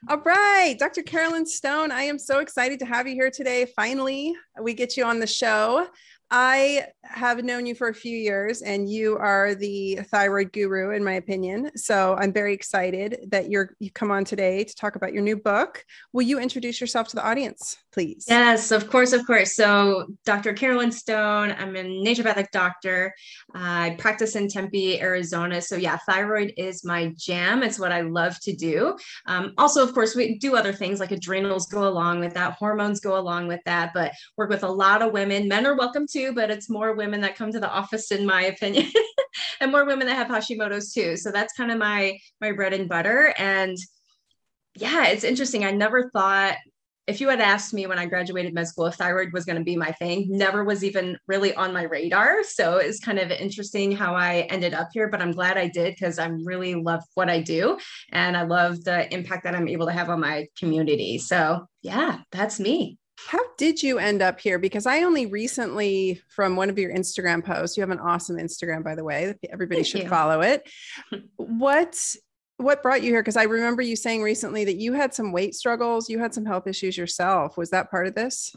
All right, Dr. Carolyn Stone, I am so excited to have you here today. Finally, we get you on the show. I have known you for a few years and you are the thyroid guru, in my opinion. So I'm very excited that you come on today to talk about your new book. Will you introduce yourself to the audience, please? Yes, of course, of course. So, Dr. Carolyn Stone, I'm a naturopathic doctor. I practice in Tempe, Arizona. So, yeah, thyroid is my jam. It's what I love to do. Also, of course, we do other things like adrenals go along with that, hormones go along with that, but work with a lot of women. Men are welcome too, but it's more women that come to the office, in my opinion, and more women that have Hashimoto's too. So, that's kind of my bread and butter. And yeah, it's interesting. I never thought if you had asked me when I graduated med school if thyroid was going to be my thing, never was even really on my radar. So it's kind of interesting how I ended up here, but I'm glad I did because I really love what I do. And I love the impact that I'm able to have on my community. So yeah, that's me. How did you end up here? Because I only recently, from one of your Instagram posts, you have an awesome Instagram, by the way, everybody Thank should you. follow it. What brought you here? Because I remember you saying recently that you had some weight struggles, you had some health issues yourself. Was that part of this?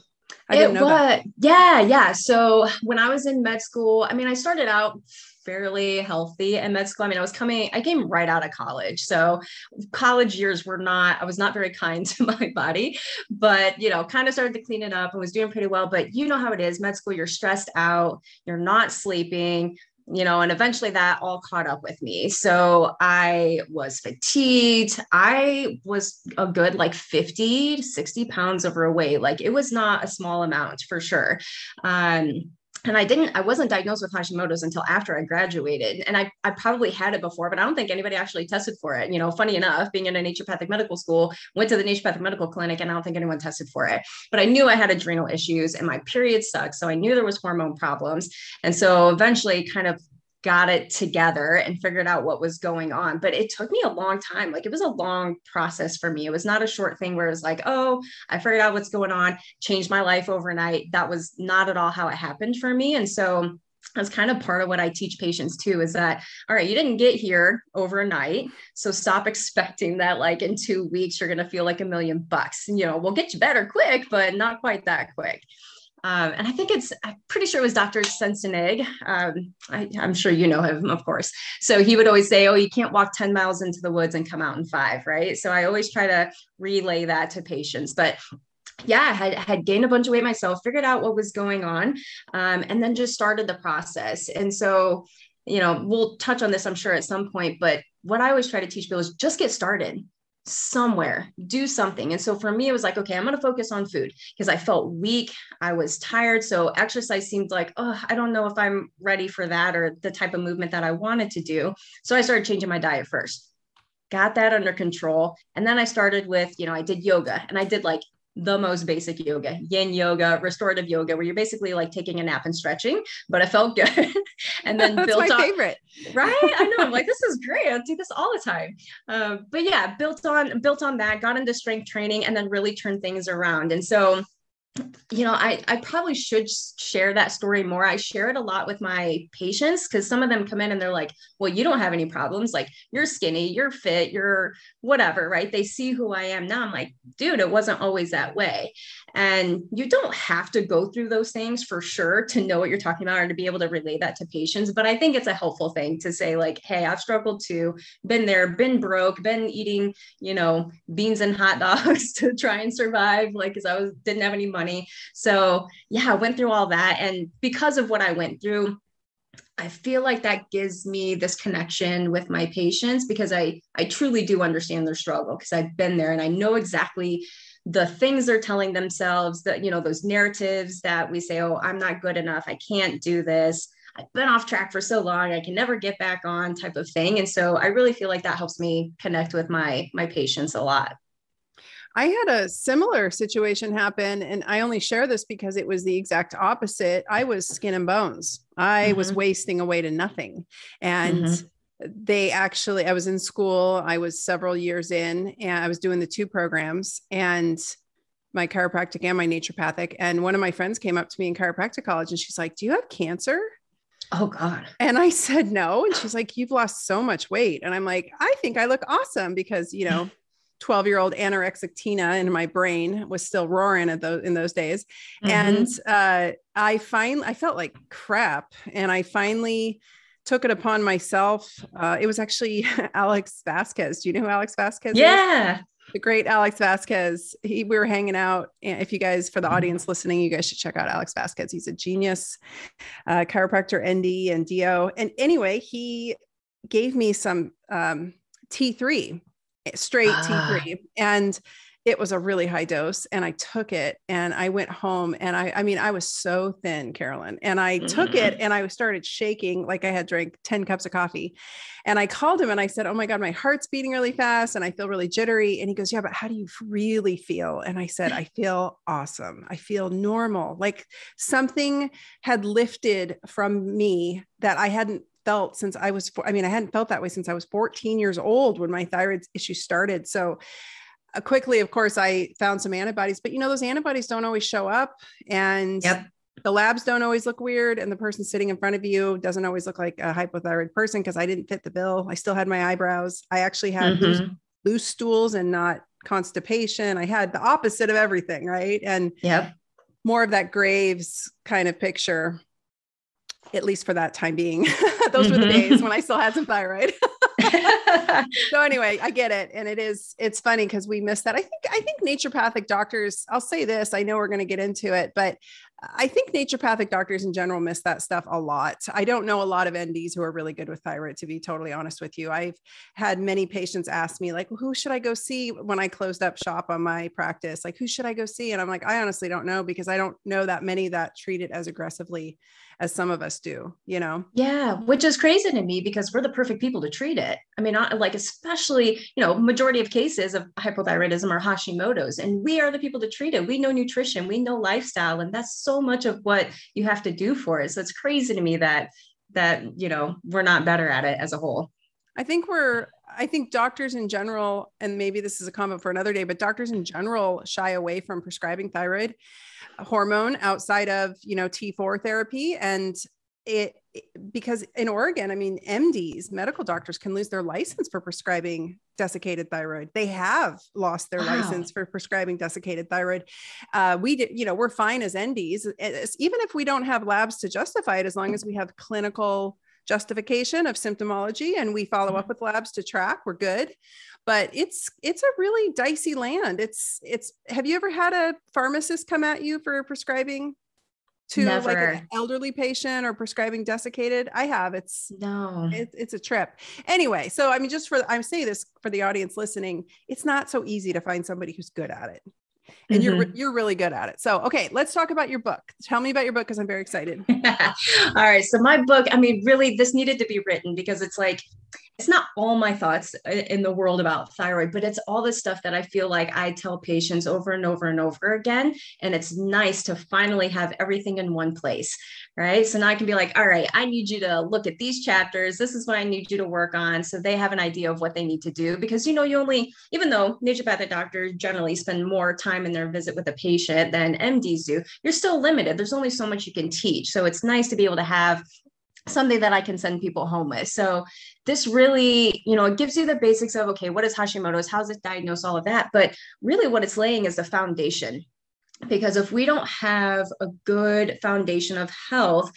I didn't It know that. was, yeah, yeah. So when I was in med school, I mean, I started out fairly healthy in med school. I mean, I came right out of college. So college years I was not very kind to my body, but, kind of started to clean it up and was doing pretty well. But you know how it is, med school, you're stressed out, you're not sleeping, and eventually that all caught up with me. So I was fatigued. I was a good like 50 to 60 pounds overweight. Like it was not a small amount for sure. Um, and I wasn't diagnosed with Hashimoto's until after I graduated. And I probably had it before, but I don't think anybody actually tested for it. Funny enough, being in a naturopathic medical school, went to the naturopathic medical clinic, and I don't think anyone tested for it. But I knew I had adrenal issues and my period sucked. So I knew there was hormone problems. And so eventually kind of got it together and figured out what was going on. But it took me a long time. Like it was a long process for me. It was not a short thing where it was like, oh, I figured out what's going on, changed my life overnight. That was not at all how it happened for me. And so that's kind of part of what I teach patients too, is that, all right, you didn't get here overnight. So stop expecting that like in 2 weeks, you're going to feel like $1,000,000. We'll get you better quick, but not quite that quick. And I'm pretty sure it was Dr. Sensenig. I'm sure you know him, of course. So he would always say, oh, you can't walk 10 miles into the woods and come out in 5, right? So I always try to relay that to patients. But yeah, I had gained a bunch of weight myself, figured out what was going on, and then just started the process. And so, we'll touch on this, I'm sure, at some point. But what I always try to teach people is just get started somewhere, do something. And so for me, it was like, okay, I'm going to focus on food because I felt weak. I was tired. So exercise seemed like, oh, I don't know if I'm ready for that or the type of movement that I wanted to do. So I started changing my diet first, got that under control. And then I started with, I did yoga, and I did like the most basic yoga, yin yoga, restorative yoga, where you're basically like taking a nap and stretching, but it felt good. And then That's my favorite. Right? I know. I'm like, this is great. I do this all the time. But yeah, built on that, got into strength training, and then really turned things around. And so I probably should share that story more. I share it a lot with my patients because some of them come in and they're like, well, you don't have any problems. Like you're skinny, you're fit, you're whatever, right? They see who I am now. I'm like, dude, it wasn't always that way. And you don't have to go through those things for sure to know what you're talking about or to be able to relay that to patients. But I think it's a helpful thing to say like, hey, I've struggled too, been there, been broke, been eating, beans and hot dogs to try and survive, like, because didn't have any money. So yeah, I went through all that. And because of what I went through, I feel like that gives me this connection with my patients because I truly do understand their struggle because I've been there and I know exactly the things they're telling themselves, that, those narratives that we say, oh, I'm not good enough, I can't do this, I've been off track for so long, I can never get back on, type of thing. And so I really feel like that helps me connect with my patients a lot. I had a similar situation happen, and I only share this because it was the exact opposite. I was skin and bones. I was Mm-hmm. wasting away to nothing. And Mm-hmm. I was in school, I was several years in, and I was doing the 2 programs, and my chiropractic and my naturopathic. And one of my friends came up to me in chiropractic college and she's like, do you have cancer? Oh God. And I said, no. And she's like, you've lost so much weight. And I'm like, I think I look awesome because, 12-year-old anorexic Tina in my brain was still roaring in those days. Mm-hmm. And I felt like crap. And I finally took it upon myself. It was actually Alex Vasquez. Do you know who Alex Vasquez is? Yeah. The great Alex Vasquez. We were hanging out. If you guys, for the audience listening, you guys should check out Alex Vasquez. He's a genius chiropractor, ND and DO. And anyway, he gave me some T3, straight T3. And it was a really high dose. And I took it and I went home and I mean, I was so thin, Carolyn, and I took it and I started shaking like I had drank 10 cups of coffee. And I called him and I said, oh my God, my heart's beating really fast and I feel really jittery. And he goes, yeah, but how do you really feel? And I said, I feel awesome. I feel normal. Like something had lifted from me that I hadn't felt since I was, I hadn't felt that way since I was 14 years old when my thyroid issue started. So quickly, of course, I found some antibodies, but those antibodies don't always show up, and the labs don't always look weird. And the person sitting in front of you doesn't always look like a hypothyroid person, because I didn't fit the bill. I still had my eyebrows. I actually had loose stools and not constipation. I had the opposite of everything. Right. And more of that Graves kind of picture, at least for that time being. Those were the days when I still had some thyroid. So anyway, I get it. And it's funny because we miss that. I think naturopathic doctors, I'll say this, I know we're going to get into it, but I think naturopathic doctors in general miss that stuff a lot. I don't know a lot of NDs who are really good with thyroid, to be totally honest with you. I've had many patients ask me like, well, who should I go see when I closed up shop on my practice? Like, who should I go see? And I'm like, I honestly don't know, because I don't know that many that treat it as aggressively as some of us do, Yeah, which is crazy to me because we're the perfect people to treat it. I mean, like, especially, majority of cases of hypothyroidism are Hashimoto's, and we are the people to treat it. We know nutrition, we know lifestyle, and that's so much of what you have to do for it. So it's crazy to me that we're not better at it as a whole. I think doctors in general, and maybe this is a comment for another day, but doctors in general shy away from prescribing thyroid hormone outside of, T4 therapy. And because in Oregon, MDs, medical doctors, can lose their license for prescribing desiccated thyroid. They have lost their license for prescribing desiccated thyroid. We're fine as NDs, even if we don't have labs to justify it, as long as we have clinical justification of symptomology and we follow up with labs to track, we're good. But it's a really dicey land. Have you ever had a pharmacist come at you for prescribing to Never. like an elderly patient or prescribing desiccated? I have. It's a trip. Anyway, so I say this for the audience listening, it's not so easy to find somebody who's good at it. And you're really good at it. So, okay, let's talk about your book. Tell me about your book, because I'm very excited. All right. So my book, really, this needed to be written because it's like, it's not all my thoughts in the world about thyroid, but it's all the stuff that I feel like I tell patients over and over and over again. And it's nice to finally have everything in one place, right? So now I can be like, all right, I need you to look at these chapters. This is what I need you to work on. So they have an idea of what they need to do, because, you only, even though naturopathic doctors generally spend more time in their visit with a patient than MDs do, you're still limited. There's only so much you can teach. So it's nice to be able to have something that I can send people home with. So this really, it gives you the basics of, okay, what is Hashimoto's? How's it diagnosed? All of that. But really what it's laying is the foundation, because if we don't have a good foundation of health,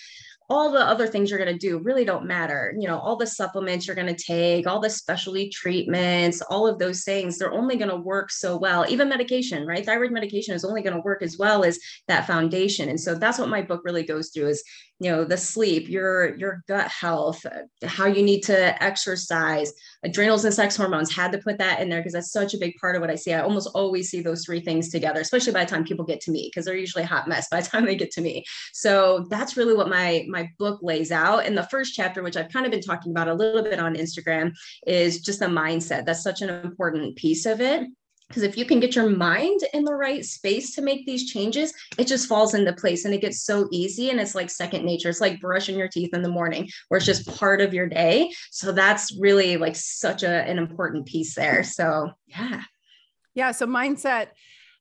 all the other things you're going to do really don't matter. All the supplements you're going to take, all the specialty treatments, all of those things, they're only going to work so well. Even medication, right? Thyroid medication is only going to work as well as that foundation. And so that's what my book really goes through is, the sleep, your gut health, how you need to exercise, adrenals and sex hormones. Had to put that in there because that's such a big part of what I see. I almost always see those three things together, especially by the time people get to me, because they're usually a hot mess by the time they get to me. So that's really what my book lays out. And the first chapter, which I've kind of been talking about a little bit on Instagram, is just the mindset. That's such an important piece of it. Because if you can get your mind in the right space to make these changes, it just falls into place and it gets so easy. And it's like second nature. It's like brushing your teeth in the morning, where it's just part of your day. So that's really like such an important piece there. So yeah. Yeah. So mindset,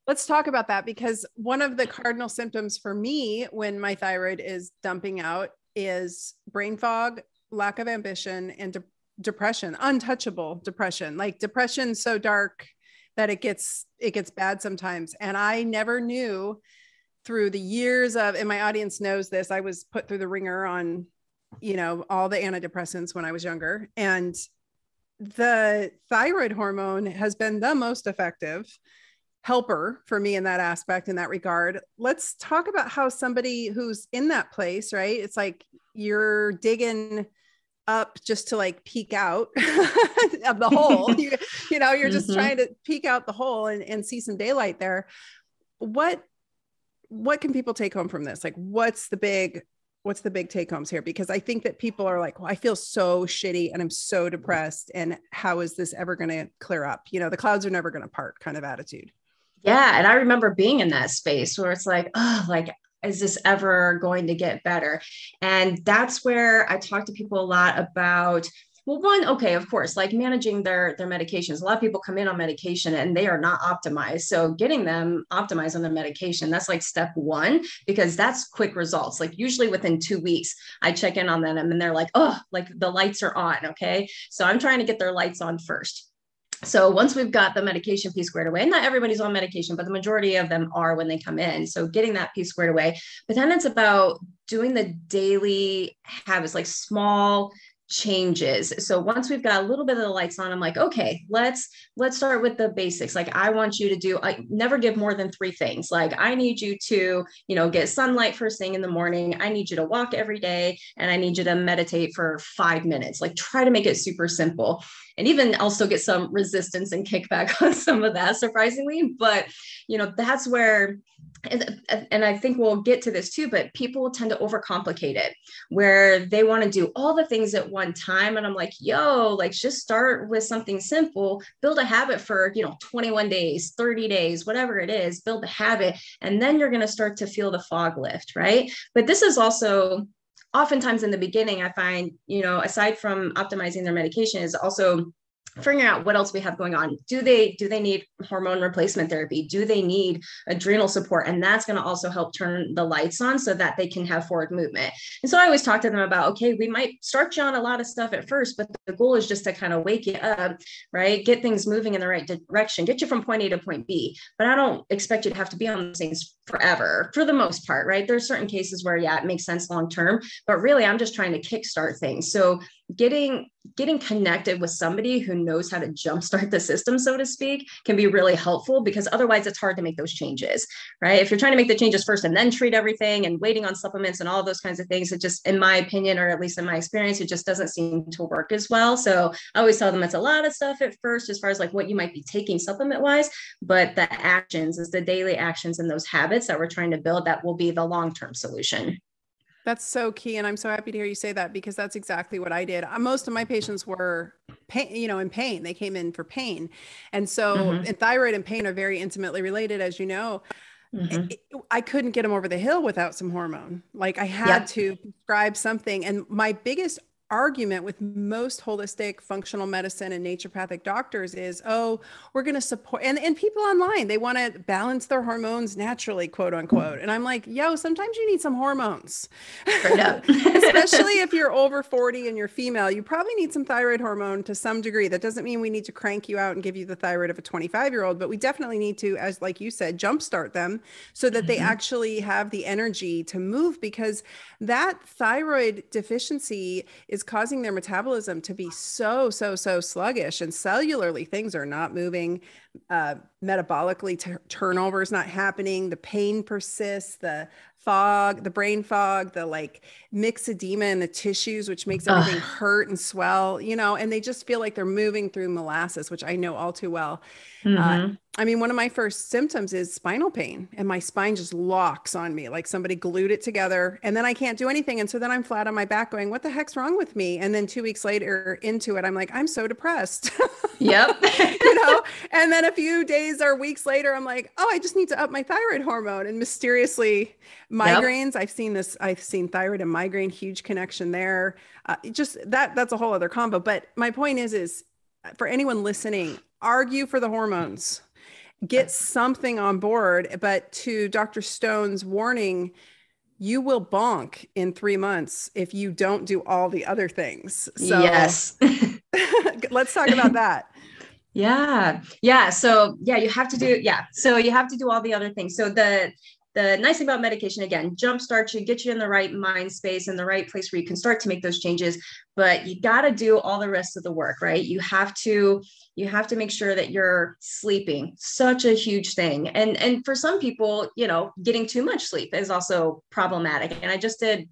let's talk about that, because one of the cardinal symptoms for me when my thyroid is dumping out is brain fog, lack of ambition, and depression, untouchable depression, like depression so dark that it gets bad sometimes. And I never knew through the years of, and my audience knows this, I was put through the ringer on, all the antidepressants when I was younger. And the thyroid hormone has been the most effective helper for me in that aspect, in that regard. Let's talk about how somebody who's in that place, right? It's like you're digging up just to like peek out of the hole. You're just trying to peek out the hole and see some daylight there. What can people take home from this? Like, what's the big take homes here? Because I think that people are like, well, I feel so shitty and I'm so depressed. And how is this ever going to clear up? The clouds are never going to part kind of attitude. Yeah. And I remember being in that space where it's like, oh, like, is this ever going to get better? And that's where I talk to people a lot about, well, one, okay, of course, like managing their medications. A lot of people come in on medication and they are not optimized. So getting them optimized on their medication, that's like step one, because that's quick results. Like usually within 2 weeks, I check in on them and they're like, oh, like the lights are on. Okay. So I'm trying to get their lights on first. So once we've got the medication piece squared away, and not everybody's on medication, but the majority of them are when they come in. So getting that piece squared away, but then it's about doing the daily habits, like small changes. So once we've got a little bit of the lights on, I'm like, okay, let's start with the basics. Like I want you to do, I never give more than 3 things. Like I need you to, get sunlight first thing in the morning. I need you to walk every day. And I need you to meditate for 5 minutes. Like try to make it super simple. And even I'll still get some resistance and kickback on some of that, surprisingly. But, that's where, and I think we'll get to this too, but people tend to overcomplicate it where they want to do all the things at one time. And I'm like, like just start with something simple, build a habit for, 21 days, 30 days, whatever it is, build a habit. And then you're going to start to feel the fog lift, right? But this is also oftentimes in the beginning, I find, aside from optimizing their medication, is also figuring out what else we have going on. Do they need hormone replacement therapy? Do they need adrenal support? And that's going to also help turn the lights on so that they can have forward movement. And so I always talk to them about, okay, we might start you on a lot of stuff at first, but the goal is just to kind of wake you up, right? Get things moving in the right direction, get you from point A to point B. But I don't expect you to have to be on those things forever, for the most part, right? There's certain cases where, it makes sense long-term, but really I'm just trying to kickstart things. So getting connected with somebody who knows how to jumpstart the system, so to speak, can be really helpful, because otherwise it's hard to make those changes, right? If you're trying to make the changes first and then treat everything and waiting on supplements and all those kinds of things, it just, in my opinion, or at least in my experience, it just doesn't seem to work as well. So I always tell them it's a lot of stuff at first, as far as like what you might be taking supplement wise, but the actions is the daily actions and those habits that we're trying to build that will be the long-term solution. That's so key. And I'm so happy to hear you say that, because that's exactly what I did. Most of my patients were in pain. They came in for pain. And so and thyroid and pain are very intimately related, as you know. I couldn't get them over the hill without some hormone. Like I had to prescribe something. And my biggest argument with most holistic functional medicine and naturopathic doctors is, oh, we're going to support, and people online, they want to balance their hormones naturally, quote unquote. And I'm like, sometimes you need some hormones. Straight up. Especially if you're over 40 and you're female, you probably need some thyroid hormone to some degree. That doesn't mean we need to crank you out and give you the thyroid of a 25-year-old, but we definitely need to, as like you said, jumpstart them so that they actually have the energy to move, because that thyroid deficiency is causing their metabolism to be so sluggish, and cellularly things are not moving. Metabolically, turnover is not happening. The pain persists, the fog, the brain fog, the like myxedema in the tissues, which makes everything hurt and swell, and they just feel like they're moving through molasses, which I know all too well. I mean, one of my first symptoms is spinal pain, and my spine just locks on me like somebody glued it together, and then I can't do anything. And so then I'm flat on my back going, what the heck's wrong with me? And then 2 weeks later into it, I'm like, I'm so depressed. Yep. And then a few days or weeks later, I'm like, oh, I just need to up my thyroid hormone. And mysteriously migraines, I've seen thyroid and migraine, huge connection there. Just that's a whole other combo. But my point is for anyone listening, argue for the hormones, get something on board. But to Dr. Stone's warning, you will bonk in 3 months if you don't do all the other things. So yes. let's talk about that. Yeah. Yeah. So yeah, you have to do, yeah. So you have to do all the other things. So the nice thing about medication, again, jumpstart you, get you in the right mind space, in the right place where you can start to make those changes, but you got to do all the rest of the work, right? You have to make sure that you're sleeping. Such a huge thing. And for some people, getting too much sleep is also problematic. And I just did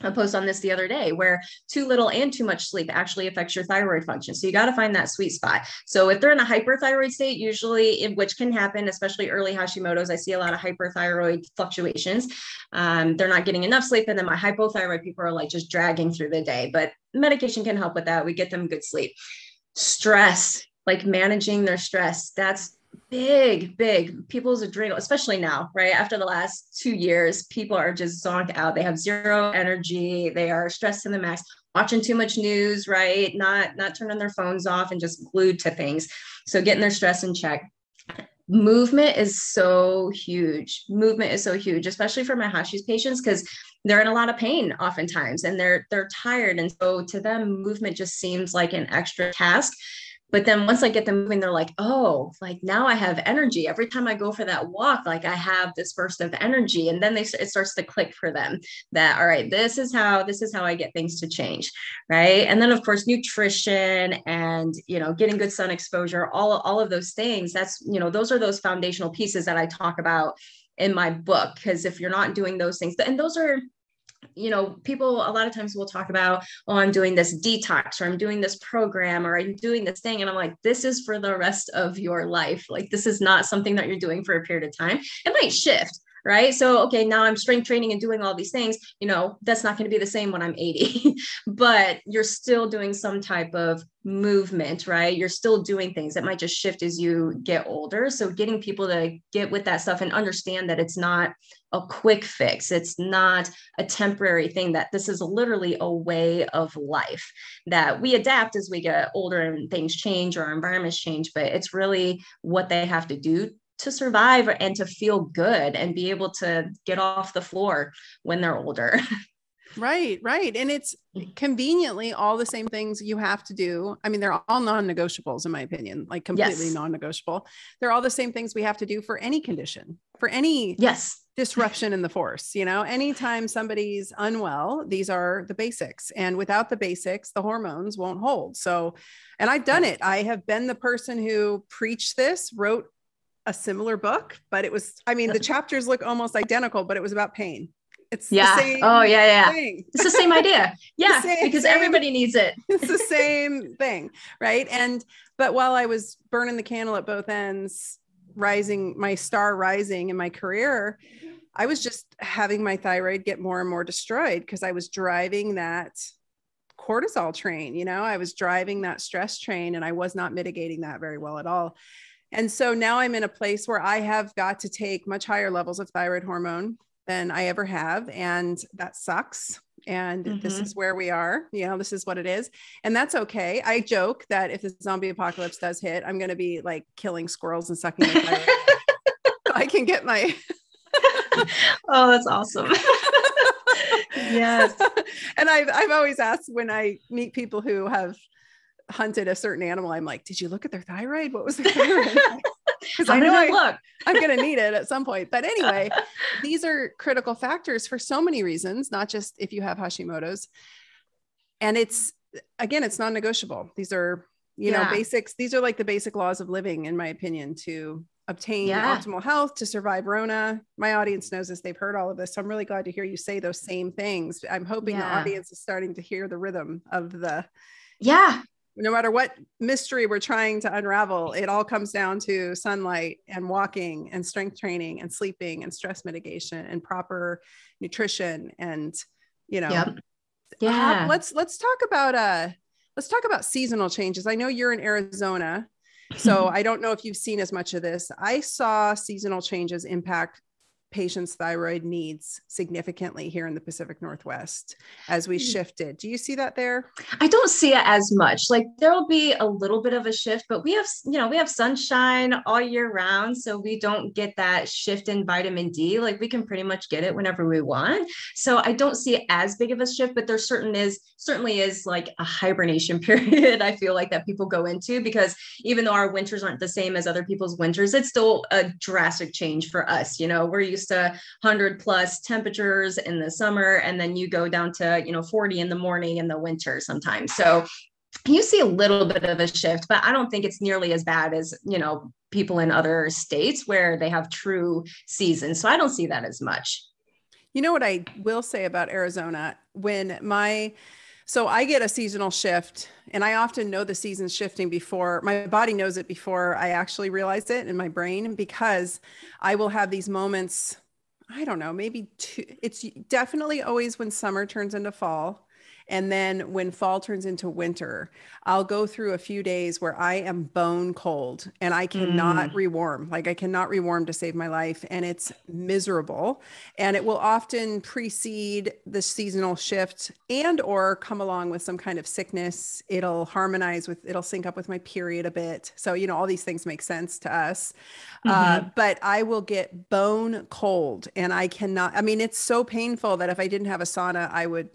a post on this the other day where too little and too much sleep actually affects your thyroid function. So you got to find that sweet spot. So if they're in a hyperthyroid state, usually, which can happen, especially early Hashimoto's, I see a lot of hyperthyroid fluctuations. They're not getting enough sleep. And then my hypothyroid people are like just dragging through the day, but medication can help with that. We get them good sleep. Stress, like managing their stress, that's big. People's adrenal, especially now, right after the last 2 years, people are just zonked out. They have zero energy, they are stressed to the max, watching too much news, right? Not turning their phones off and just glued to things. So getting their stress in check. Movement is so huge, especially for my Hashis patients, because they're in a lot of pain oftentimes and they're tired, and so to them movement just seems like an extra task. But then once I get them moving, they're like, oh, like now I have energy. Every time I go for that walk, like I have this burst of energy. And then it starts to click for them that, all right, this is how I get things to change. Right. And then of course, nutrition and, getting good sun exposure, all of those things, that's, those are those foundational pieces that I talk about in my book. Because if you're not doing those things, and those are, people a lot of times will talk about, oh, I'm doing this detox, or I'm doing this program, or I'm doing this thing. And I'm like, this is for the rest of your life. Like, this is not something that you're doing for a period of time. It might shift. Right. So, okay, now I'm strength training and doing all these things, that's not going to be the same when I'm 80, but you're still doing some type of movement, right? You're still doing things that might just shift as you get older. So getting people to get with that stuff and understand that it's not a quick fix. It's not a temporary thing, that this is literally a way of life that we adapt as we get older and things change or our environments change, but it's really what they have to do to survive and to feel good and be able to get off the floor when they're older. Right. And it's conveniently all the same things you have to do. I mean, they're all non-negotiables in my opinion, like completely Yes. non-negotiable. They're all the same things we have to do for any condition, for any disruption in the force. Anytime somebody's unwell, these are the basics. And without the basics, the hormones won't hold. So, and I've done it. I have been the person who preached this, wrote a similar book, but the chapters look almost identical, but it was about pain. It's the same thing. It's the same idea. Yeah. Because everybody needs it. It's the same thing. Right. But while I was burning the candle at both ends, my star rising in my career, I was just having my thyroid get more and more destroyed because I was driving that cortisol train. I was driving that stress train, and I was not mitigating that very well at all. And so now I'm in a place where I have got to take much higher levels of thyroid hormone than I ever have. And that sucks. And this is where we are, this is what it is. And that's okay. I joke that if the zombie apocalypse does hit, I'm going to be like killing squirrels and sucking their thyroid. So I can get my. Oh, that's awesome. Yes. And I've always asked when I meet people who have hunted a certain animal, I'm like, did you look at their thyroid? What was their thyroid? Because I know I'm going to need it at some point. But anyway, these are critical factors for so many reasons, not just if you have Hashimoto's. And it's non-negotiable. These are, basics. These are like the basic laws of living, in my opinion, to obtain optimal health, to survive Rona. My audience knows this. They've heard all of this. So I'm really glad to hear you say those same things. I'm hoping the audience is starting to hear the rhythm of no matter what mystery we're trying to unravel, it all comes down to sunlight and walking and strength training and sleeping and stress mitigation and proper nutrition. And, let's talk about seasonal changes. I know you're in Arizona, so I don't know if you've seen as much of this. I saw seasonal changes impact patients' thyroid needs significantly here in the Pacific Northwest as we shifted. Do you see that there? I don't see it as much. Like there'll be a little bit of a shift, but we have, we have sunshine all year round. So we don't get that shift in vitamin D. Like we can pretty much get it whenever we want. So I don't see it as big of a shift, but there certainly is like a hibernation period. I feel like that people go into, because even though our winters aren't the same as other people's winters, it's still a drastic change for us. We're used to 100 plus temperatures in the summer, and then you go down to 40 in the morning in the winter sometimes. So you see a little bit of a shift, but I don't think it's nearly as bad as people in other states where they have true seasons. So I don't see that as much. You know what I will say about Arizona, so I get a seasonal shift, and I often know the season's shifting before my body knows it, before I actually realize it in my brain, because I will have these moments. I don't know, maybe two. It's definitely always when summer turns into fall. And then when fall turns into winter, I'll go through a few days where I am bone cold and I cannot rewarm. Like I cannot rewarm to save my life. And it's miserable. And it will often precede the seasonal shift and or come along with some kind of sickness. It'll sync up with my period a bit. So, all these things make sense to us. But I will get bone cold and it's so painful that if I didn't have a sauna,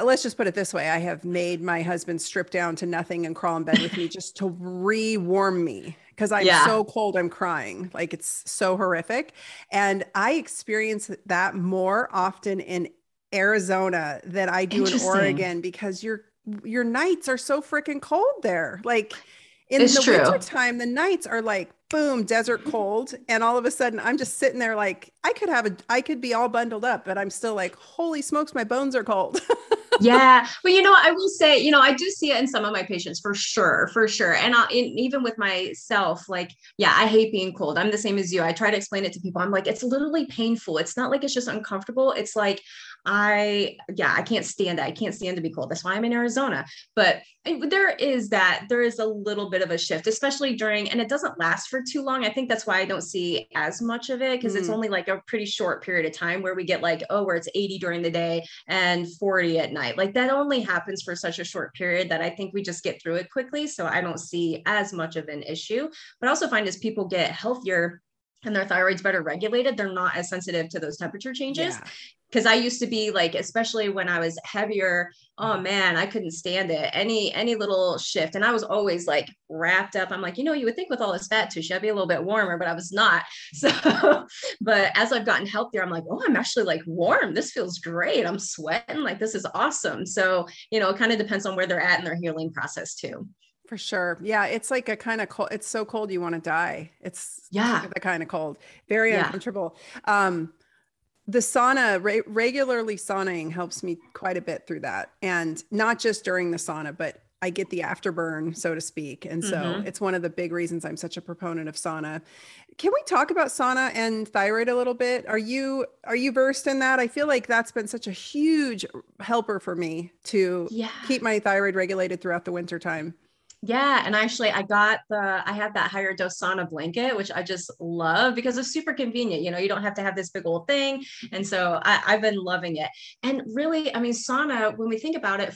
let's just put it this way. I have made my husband strip down to nothing and crawl in bed with me just to re-warm me, because I'm so cold, I'm crying. Like it's so horrific. And I experience that more often in Arizona than I do in Oregon, because your nights are so freaking cold there. Like in the wintertime, the nights are like, boom, desert cold. And all of a sudden I'm just sitting there like I could be all bundled up, but I'm still like, holy smokes, my bones are cold. Yeah. But I will say, I do see it in some of my patients for sure. And even with myself, like, yeah, I hate being cold. I'm the same as you. I try to explain it to people. I'm like, it's literally painful. It's not like it's just uncomfortable. It's like, I can't stand it. I can't stand to be cold. That's why I'm in Arizona. But there is a little bit of a shift, especially and it doesn't last for too long. I think that's why I don't see as much of it, because it's only like a pretty short period of time where we get like, where it's 80 during the day and 40 at night. Like that only happens for such a short period that I think we just get through it quickly. So I don't see as much of an issue. But I also find as people get healthier and their thyroid's better regulated, they're not as sensitive to those temperature changes. Because I used to be like, especially when I was heavier, oh man, I couldn't stand it. Any little shift. And I was always like wrapped up. I'm like, you would think with all this fat tissue, I'd be a little bit warmer, but I was not. So, but as I've gotten healthier, I'm like, I'm actually like warm. This feels great. I'm sweating. Like, this is awesome. So, it kind of depends on where they're at in their healing process too. For sure. Yeah. It's like a kind of cold. It's so cold you want to die. It's the kind of cold, very uncomfortable. The sauna, regularly sauning helps me quite a bit through that. And not just during the sauna, but I get the afterburn, so to speak. And so it's one of the big reasons I'm such a proponent of sauna. Can we talk about sauna and thyroid a little bit? Are you versed in that? I feel like that's been such a huge helper for me to keep my thyroid regulated throughout the winter time. Yeah. And actually I had that higher dose sauna blanket, which I just love because it's super convenient. You don't have to have this big old thing. And so I've been loving it. And really, sauna, when we think about it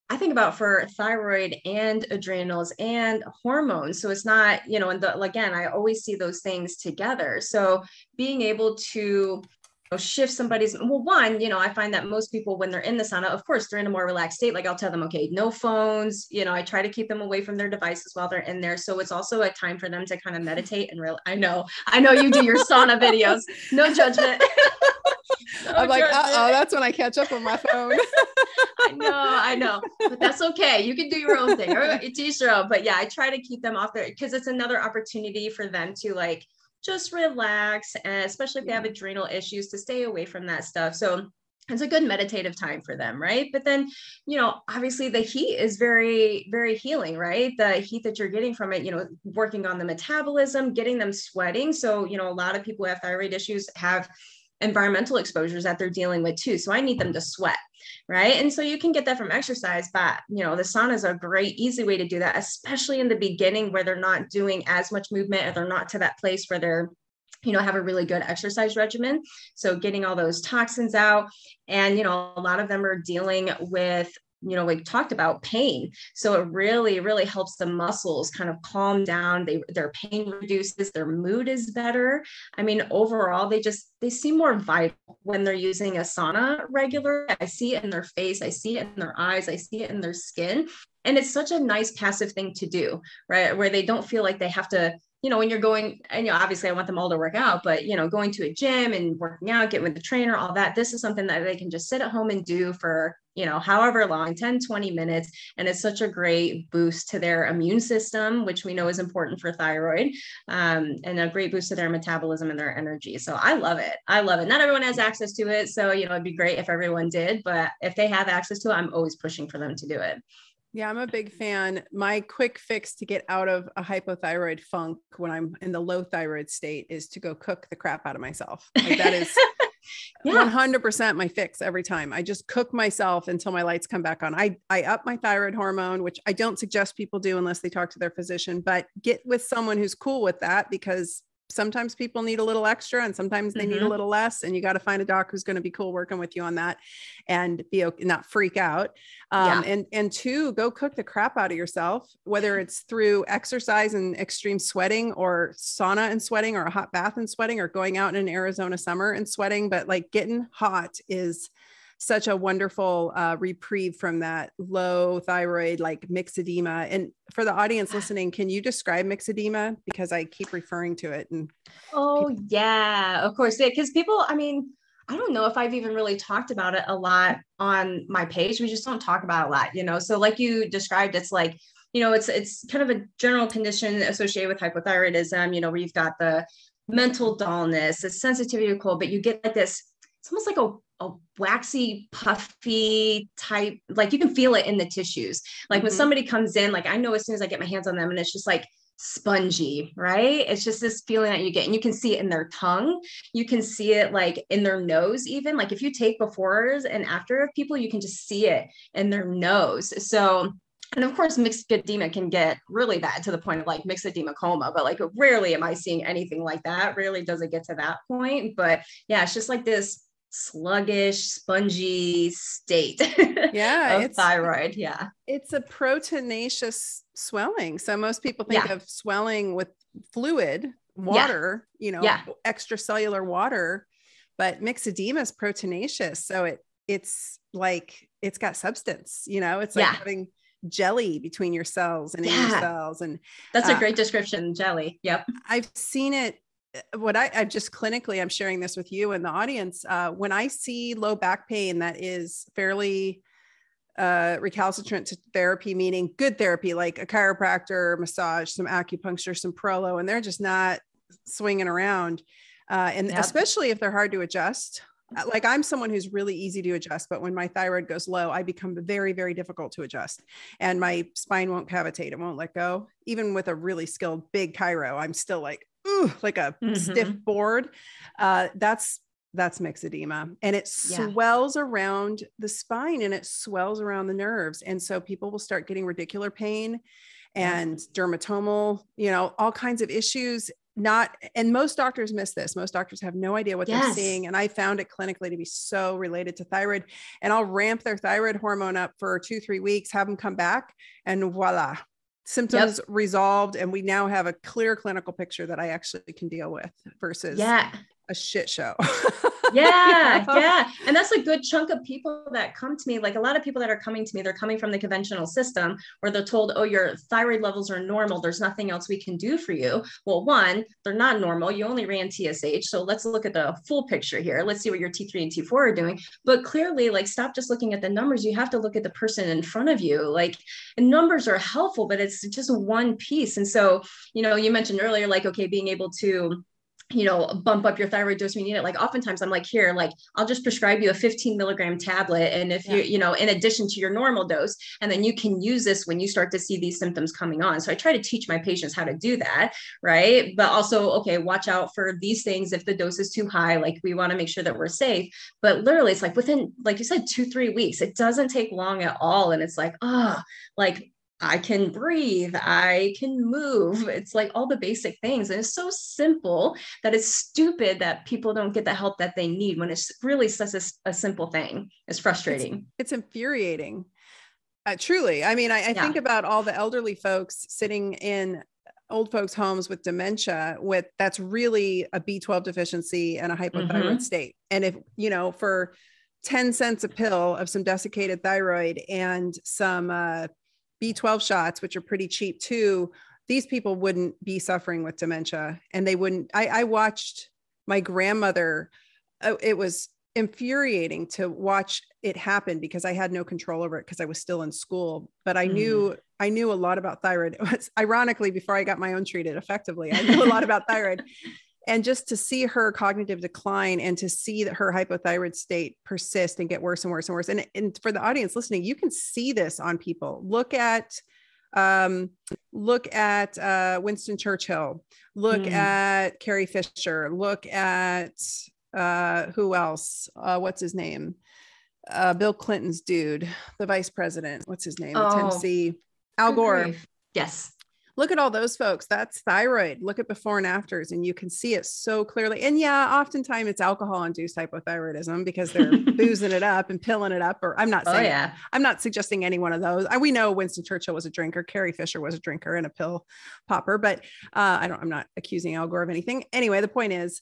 I think about for thyroid and adrenals and hormones. So it's not, again, I always see those things together. So being able to shift somebody's, I find that most people, when they're in the sauna, of course, they're in a more relaxed state. Like I'll tell them, okay, no phones, I try to keep them away from their devices while they're in there. So it's also a time for them to kind of meditate and I know you do your sauna videos, no judgment. I'm like, that's when I catch up on my phone. I know, but that's okay. You can do your own thing, or teach your own. But yeah, I try to keep them off there because it's another opportunity for them to just relax, and especially if they have adrenal issues, to stay away from that stuff. So it's a good meditative time for them, right? But then, obviously the heat is very, very healing, right? The heat that you're getting from it, working on the metabolism, getting them sweating. So, a lot of people who have thyroid issues have environmental exposures that they're dealing with too. So I need them to sweat, right? And so you can get that from exercise, but the sauna is a great, easy way to do that, especially in the beginning where they're not doing as much movement, or they're not to that place where they're have a really good exercise regimen. So getting all those toxins out. And, a lot of them are dealing with, we talked about pain. So it really, really helps the muscles kind of calm down. Their pain reduces, their mood is better. I mean, overall, they seem more vital when they're using a sauna regular. I see it in their face. I see it in their eyes. I see it in their skin. And it's such a nice passive thing to do, right? Where they don't feel like they have to, when you're going, and obviously I want them all to work out, but going to a gym and working out, getting with the trainer, all that, this is something that they can just sit at home and do for, however long, 10, 20 minutes. And it's such a great boost to their immune system, which we know is important for thyroid, and a great boost to their metabolism and their energy. So I love it. I love it. Not everyone has access to it. So, it'd be great if everyone did, but if they have access to it, I'm always pushing for them to do it. Yeah, I'm a big fan. My quick fix to get out of a hypothyroid funk when I'm in the low thyroid state is to go cook the crap out of myself. Like that is 100% my fix every time. I just cook myself until my lights come back on. I up my thyroid hormone, which I don't suggest people do unless they talk to their physician, but get with someone who's cool with that, because sometimes people need a little extra and sometimes they need a little less. And you got to find a doc who's going to be cool working with you on that and be okay, not freak out. And two, go cook the crap out of yourself, whether it's through exercise and extreme sweating or sauna and sweating or a hot bath and sweating or going out in an Arizona summer and sweating. But like getting hot is such a wonderful reprieve from that low thyroid, like myxedema. And for the audience listening, can you describe myxedema? Because I keep referring to it. And yeah, of course. Yeah, because people, I mean, I don't know if I've even really talked about it a lot on my page. We just don't talk about it a lot, So like you described, it's like, it's kind of a general condition associated with hypothyroidism, where you've got the mental dullness, the sensitivity to cold, but you get like this, it's almost like a waxy, puffy type, like you can feel it in the tissues. Like when somebody comes in, like I know as soon as I get my hands on them and it's just like spongy, right? It's just this feeling that you get, and you can see it in their tongue. You can see it like in their nose, even like if you take befores and after of people, you can just see it in their nose. So, and of course, myxedema can get really bad to the point of like myxedema coma, but like rarely am I seeing anything like that. Rarely does it get to that point. But yeah, it's just like this sluggish, spongy state of thyroid. Yeah. It's a proteinaceous swelling. So most people think of swelling with fluid, water, extracellular water, but myxedema is proteinaceous. So it's like, it's got substance, it's like having jelly between your cells and in your cells. And that's a great description. Jelly. Yep. I've seen it. What I just clinically, I'm sharing this with you and the audience. When I see low back pain that is fairly recalcitrant to therapy, meaning good therapy, like a chiropractor, massage, some acupuncture, some prolo, and they're just not swinging around. And especially if they're hard to adjust. Like I'm someone who's really easy to adjust, but when my thyroid goes low, I become very, very difficult to adjust and my spine won't cavitate. It won't let go. Even with a really skilled big chiro, I'm still like, ooh, like a stiff board. That's myxedema, and it swells around the spine and it swells around the nerves. And so people will start getting radicular pain and dermatomal, all kinds of issues. And most doctors miss this. Most doctors have no idea what they're seeing. And I found it clinically to be so related to thyroid, and I'll ramp their thyroid hormone up for 2-3 weeks, have them come back, and voila, symptoms resolved. And we now have a clear clinical picture that I actually can deal with versus a shit show. Yeah. And that's a good chunk of people that come to me. Like a lot of people that are coming to me, they're coming from the conventional system where they're told, oh, your thyroid levels are normal. There's nothing else we can do for you. Well, one, they're not normal. You only ran TSH. So let's look at the full picture here. Let's see what your T3 and T4 are doing. But clearly, like, stop just looking at the numbers. You have to look at the person in front of you. Like, and numbers are helpful, but it's just one piece. And so, you mentioned earlier, like, okay, being able to bump up your thyroid dose when you need it. Like oftentimes I'm like, here, like, I'll just prescribe you a 15 milligram tablet. And if you, in addition to your normal dose, and then you can use this when you start to see these symptoms coming on. So I try to teach my patients how to do that. Right. But also, okay, watch out for these things. If the dose is too high, like we want to make sure that we're safe, but literally it's like within, like you said, 2-3 weeks, it doesn't take long at all. And it's like, like I can breathe, I can move. It's like all the basic things. And it's so simple that it's stupid that people don't get the help that they need when it's really such a simple thing. It's frustrating. It's infuriating. Truly. I mean, I think about all the elderly folks sitting in old folks' homes with dementia that's really a B12 deficiency and a hypothyroid state. And if, for 10 cents a pill of some desiccated thyroid and some B12 shots, which are pretty cheap too, these people wouldn't be suffering with dementia. And they wouldn't. I watched my grandmother. It was infuriating to watch it happen because I had no control over it because I was still in school. But I knew a lot about thyroid. It was, ironically, before I got my own treated effectively, I knew a lot about thyroid. And just to see her cognitive decline and to see that her hypothyroid state persist and get worse and worse and worse. And for the audience listening, you can see this on people. Look at Winston Churchill, look at Carrie Fisher, look at who else? What's his name? Bill Clinton's dude, the vice president. What's his name? Tennessee. Al Gore. Yes. Look at all those folks. That's thyroid. Look at before and afters, and you can see it so clearly. And yeah, oftentimes it's alcohol-induced hypothyroidism because they're boozing it up and pilling it up. Or I'm not saying, I'm not suggesting any one of those. We know Winston Churchill was a drinker. Carrie Fisher was a drinker and a pill popper, but I'm not accusing Al Gore of anything. Anyway, the point is,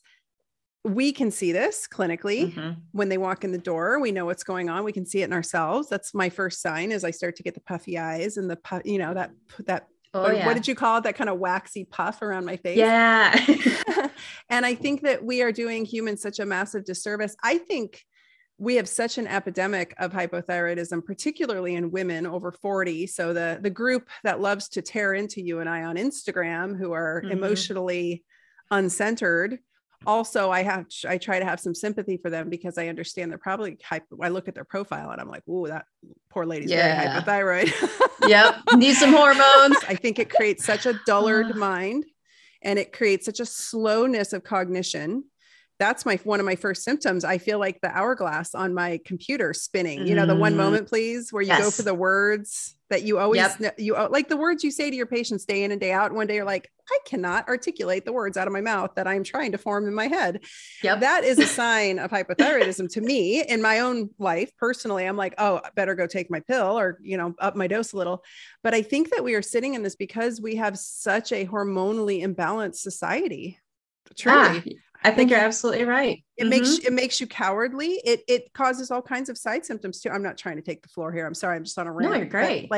we can see this clinically when they walk in the door. We know what's going on. We can see it in ourselves. That's my first sign as I start to get the puffy eyes and that what did you call it? That kind of waxy puff around my face. Yeah. And I think that we are doing humans such a massive disservice. I think we have such an epidemic of hypothyroidism, particularly in women over 40. So the group that loves to tear into you and I on Instagram, who are emotionally uncentered. Also, I try to have some sympathy for them because I understand they're probably I look at their profile and I'm like, "Ooh, that poor lady's very hypothyroid." Yep, need some hormones. I think it creates such a dullard mind, and it creates such a slowness of cognition. That's one of my first symptoms. I feel like the hourglass on my computer spinning. The one moment, please, where you go for the words that you always like the words you say to your patients day in and day out. And one day you're like, I cannot articulate the words out of my mouth that I'm trying to form in my head. Yep. That is a sign of hypothyroidism to me in my own life. Personally, I'm like, oh, I better go take my pill or, up my dose a little. But I think that we are sitting in this because we have such a hormonally imbalanced society. Truly. I think you're absolutely right. It makes you cowardly. It causes all kinds of side symptoms too. I'm not trying to take the floor here. I'm sorry. I'm just on a rant. No, you're great.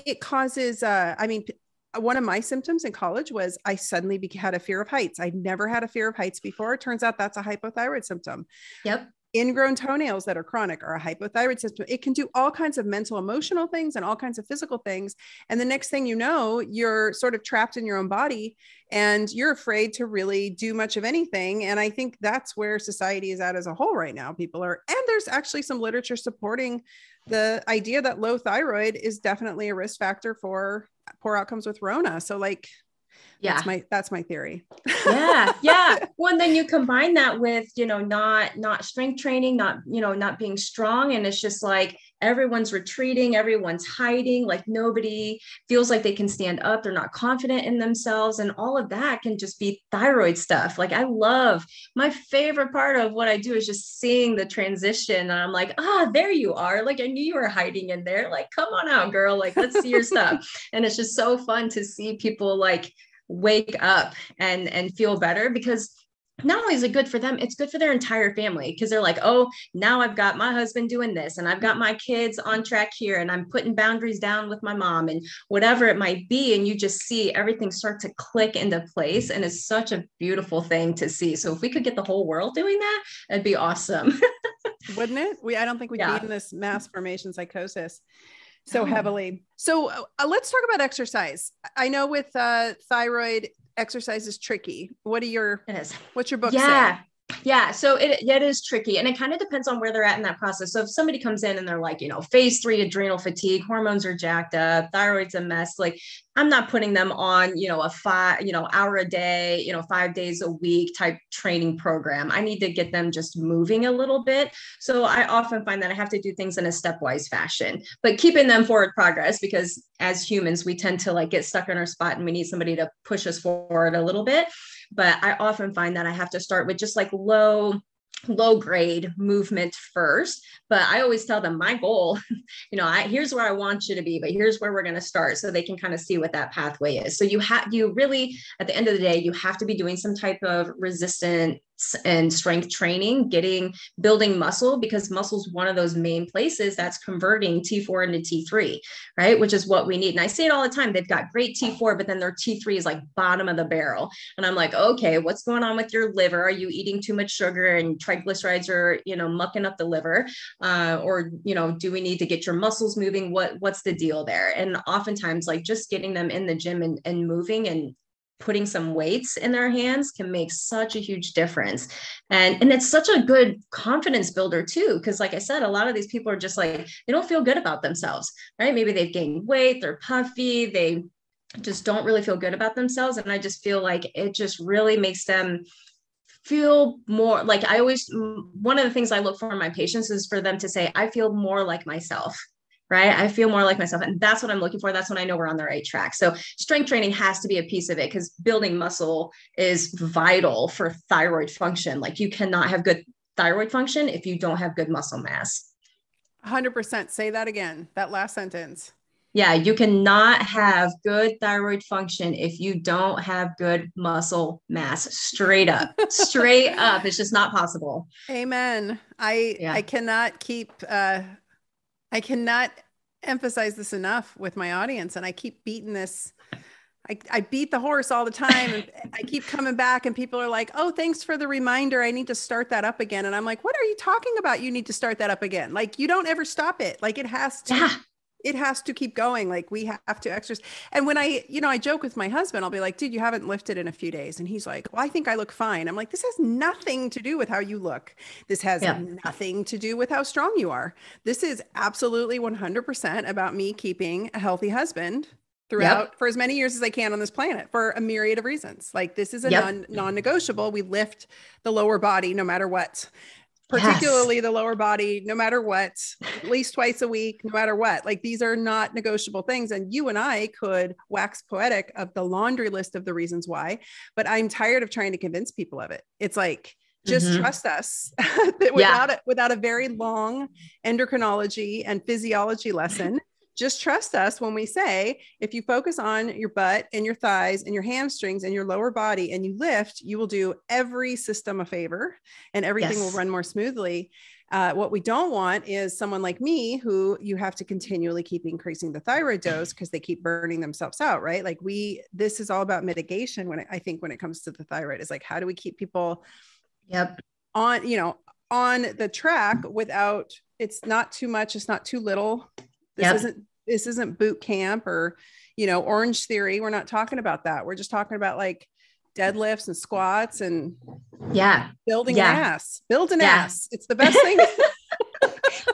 It causes, one of my symptoms in college was I suddenly had a fear of heights. I'd never had a fear of heights before. It turns out that's a hypothyroid symptom. Yep. Ingrown toenails that are chronic are a hypothyroid symptom. It can do all kinds of mental, emotional things and all kinds of physical things. And the next thing you know, you're sort of trapped in your own body and you're afraid to really do much of anything. And I think that's where society is at as a whole right now. And there's actually some literature supporting the idea that low thyroid is definitely a risk factor for poor outcomes with Rona. So that's my theory. Yeah. Well, and then you combine that with, not strength training, not being strong. And it's just like, everyone's retreating, everyone's hiding, like nobody feels like they can stand up. They're not confident in themselves. And all of that can just be thyroid stuff. Like my favorite part of what I do is just seeing the transition. And I'm like, there you are. Like, I knew you were hiding in there. Like, come on out, girl. Like, let's see your stuff. And it's just so fun to see people like wake up and feel better, because not only is it good for them, it's good for their entire family, because they're like, oh, now I've got my husband doing this and I've got my kids on track here and I'm putting boundaries down with my mom and whatever it might be. And you just see everything start to click into place. And it's such a beautiful thing to see. So if we could get the whole world doing that, it'd be awesome. Wouldn't it? I don't think we'd be in this mass formation psychosis so heavily. So let's talk about exercise. I know with thyroid, exercise is tricky. What's your book say? Yeah, so it is tricky, and it kind of depends on where they're at in that process. So if somebody comes in and they're like, phase 3 adrenal fatigue, hormones are jacked up, thyroid's a mess, like I'm not putting them on, a hour a day, 5 days a week type training program. I need to get them just moving a little bit. So I often find that I have to do things in a stepwise fashion, but keeping them forward progress, because as humans, we tend to like get stuck in our spot and we need somebody to push us forward a little bit. But I often find that I have to start with just like low grade movement first. But I always tell them my goal, here's where I want you to be, but here's where we're going to start, so they can kind of see what that pathway is. So you really, at the end of the day, you have to be doing some type of resistance and strength training, building muscle, because muscle is one of those main places that's converting T4 into T3, right? Which is what we need. And I say it all the time. They've got great T4, but then their T3 is like bottom of the barrel. And I'm like, okay, what's going on with your liver? Are you eating too much sugar and triglycerides are, mucking up the liver? Or, do we need to get your muscles moving? What's the deal there? And oftentimes, like just getting them in the gym and moving and putting some weights in their hands can make such a huge difference. And it's such a good confidence builder too. Cause like I said, a lot of these people are just like, they don't feel good about themselves, right? Maybe they've gained weight, they're puffy, they just don't really feel good about themselves. And I just feel like it just really makes them feel more like one of the things I look for in my patients is for them to say, I feel more like myself. Right? I feel more like myself. And that's what I'm looking for. That's when I know we're on the right track. So strength training has to be a piece of it, because building muscle is vital for thyroid function. Like you cannot have good thyroid function if you don't have good muscle mass. 100%. Say that again, that last sentence. Yeah, you cannot have good thyroid function if you don't have good muscle mass. Straight up. It's just not possible. Amen. I cannot emphasize this enough with my audience. And I keep beating this. I beat the horse all the time. And I keep coming back and people are like, oh, thanks for the reminder. I need to start that up again. And I'm like, what are you talking about? You need to start that up again. Like you don't ever stop it. Like it has to keep going. Like we have to exercise. And when I joke with my husband, I'll be like, dude, you haven't lifted in a few days. And he's like, well, I think I look fine. I'm like, this has nothing to do with how you look. This has nothing to do with how strong you are. This is absolutely 100% about me keeping a healthy husband throughout for as many years as I can on this planet for a myriad of reasons. Like this is a non-negotiable. We lift the lower body no matter what. Particularly the lower body, no matter what, at least twice a week, no matter what. Like these are not negotiable things. And you and I could wax poetic of the laundry list of the reasons why, but I'm tired of trying to convince people of it. It's like, just trust us that without a very long endocrinology and physiology lesson. Just trust us when we say, if you focus on your butt and your thighs and your hamstrings and your lower body and you lift, you will do every system a favor and everything will run more smoothly. What we don't want is someone like me, who you have to continually keep increasing the thyroid dose because they keep burning themselves out, right? Like this is all about mitigation when it comes to the thyroid, is like, how do we keep people on the track without, it's not too much, it's not too little. This isn't boot camp or, Orange Theory. We're not talking about that. We're just talking about like deadlifts and squats and building an ass. Build an ass. It's the best thing.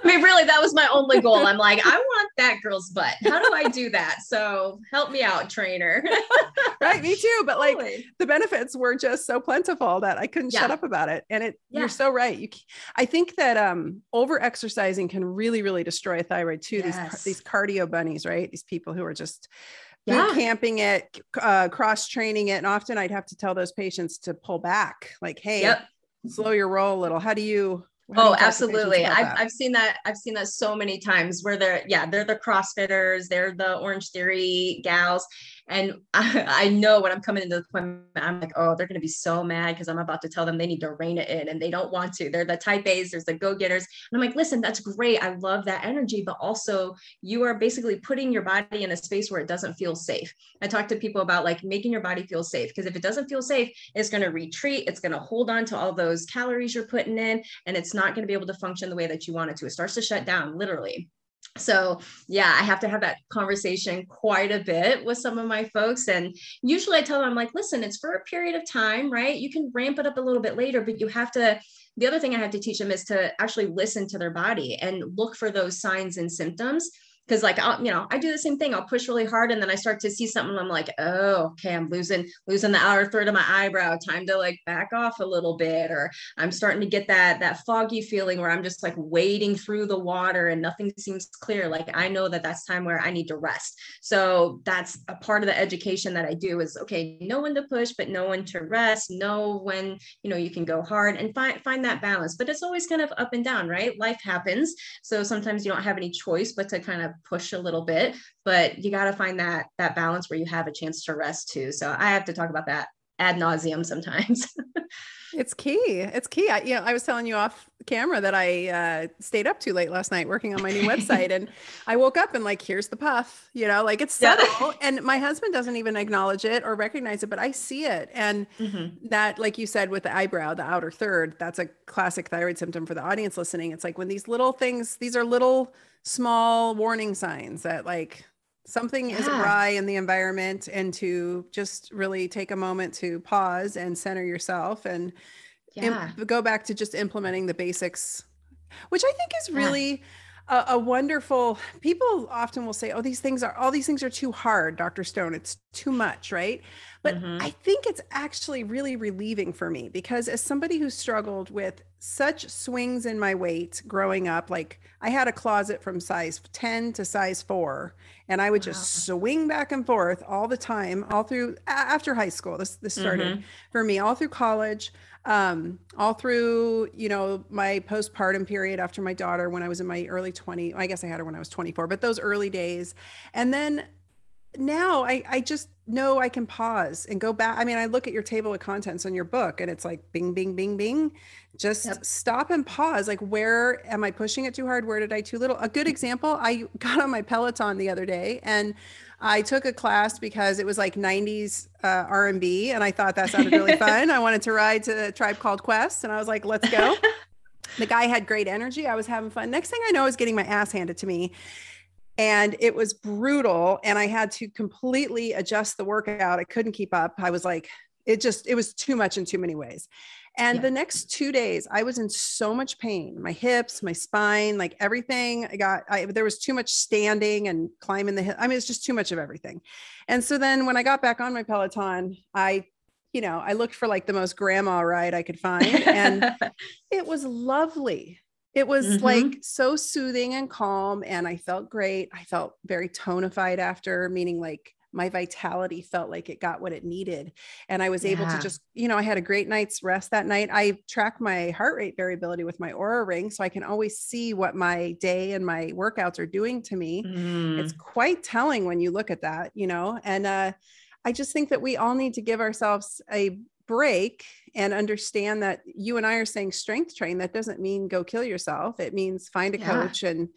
I mean, really, that was my only goal. I'm like, I want that girl's butt. How do I do that? So help me out, trainer. Right. Me too. But like the benefits were just so plentiful that I couldn't shut up about it. And you're so right. I think that over exercising can really, really destroy thyroid too. These cardio bunnies, right? These people who are just boot camping it, cross training it. And often I'd have to tell those patients to pull back, like, hey, slow your roll a little. How do you absolutely. I've seen that. I've seen that so many times where they're the CrossFitters, they're the Orange Theory gals. And I know when I'm coming into the appointment, I'm like, oh, they're going to be so mad because I'm about to tell them they need to rein it in and they don't want to. They're the type A's, there's the go-getters. And I'm like, listen, that's great. I love that energy, but also you are basically putting your body in a space where it doesn't feel safe. I talk to people about like making your body feel safe, because if it doesn't feel safe, it's going to retreat. It's going to hold on to all those calories you're putting in, and it's not going to be able to function the way that you want it to. It starts to shut down, literally. So yeah, I have to have that conversation quite a bit with some of my folks. And usually I tell them, I'm like, listen, it's for a period of time, right? You can ramp it up a little bit later, but you have to, the other thing I have to teach them is to actually listen to their body and look for those signs and symptoms. Cause like, I do the same thing. I'll push really hard and then I start to see something. And I'm like, oh, okay, I'm losing the outer third of my eyebrow. Time to like back off a little bit. Or I'm starting to get that foggy feeling where I'm just like wading through the water and nothing seems clear. Like I know that that's time where I need to rest. So that's a part of the education that I do is, okay, know when to push, but know when to rest, know when, you can go hard and find that balance. But it's always kind of up and down, right? Life happens. So sometimes you don't have any choice but to kind of push a little bit, but you got to find that balance where you have a chance to rest too. So I have to talk about that ad nauseum sometimes. It's key. It's key. I was telling you off camera that I stayed up too late last night working on my new website, and I woke up and like, here's the puff, like it's subtle, and my husband doesn't even acknowledge it or recognize it, but I see it. And that, like you said, with the eyebrow, the outer third, that's a classic thyroid symptom for the audience listening. It's like when these little things, these are little small warning signs that like something is awry in the environment, and to just really take a moment to pause and center yourself and go back to just implementing the basics, which I think is really a wonderful, people often will say, all these things are too hard, Dr. Stone, it's too much, right? But I think it's actually really relieving for me, because as somebody who struggled with such swings in my weight growing up, like I had a closet from size 10 to size 4, and I would just swing back and forth all the time, all through after high school. This started for me all through college, all through, my postpartum period after my daughter, when I was in my early 20s. I guess I had her when I was 24, but those early days. And then now I just know I can pause and go back. I mean, I look at your table of contents on your book and it's like bing, bing, bing, bing. Just stop and pause. Like, where am I pushing it too hard? Where did I too little? A good example, I got on my Peloton the other day and I took a class because it was like 90s R&B, and I thought that sounded really fun. I wanted to ride to Tribe Called Quest, and I was like, let's go. The guy had great energy. I was having fun. Next thing I know, I was getting my ass handed to me. And it was brutal. And I had to completely adjust the workout. I couldn't keep up. I was like, it was too much in too many ways. And the next 2 days, I was in so much pain, my hips, my spine, like everything. There was too much standing and climbing the hill. I mean, it's just too much of everything. And so then when I got back on my Peloton, I looked for like the most grandma ride I could find. And it was lovely. It was like so soothing and calm, and I felt great. I felt very tonified after, meaning like my vitality felt like it got what it needed. And I was able to just, I had a great night's rest that night. I track my heart rate variability with my Aura ring, so I can always see what my day and my workouts are doing to me. It's quite telling when you look at that, and I just think that we all need to give ourselves a break and understand that you and I are saying strength train. That doesn't mean go kill yourself. It means find a coach and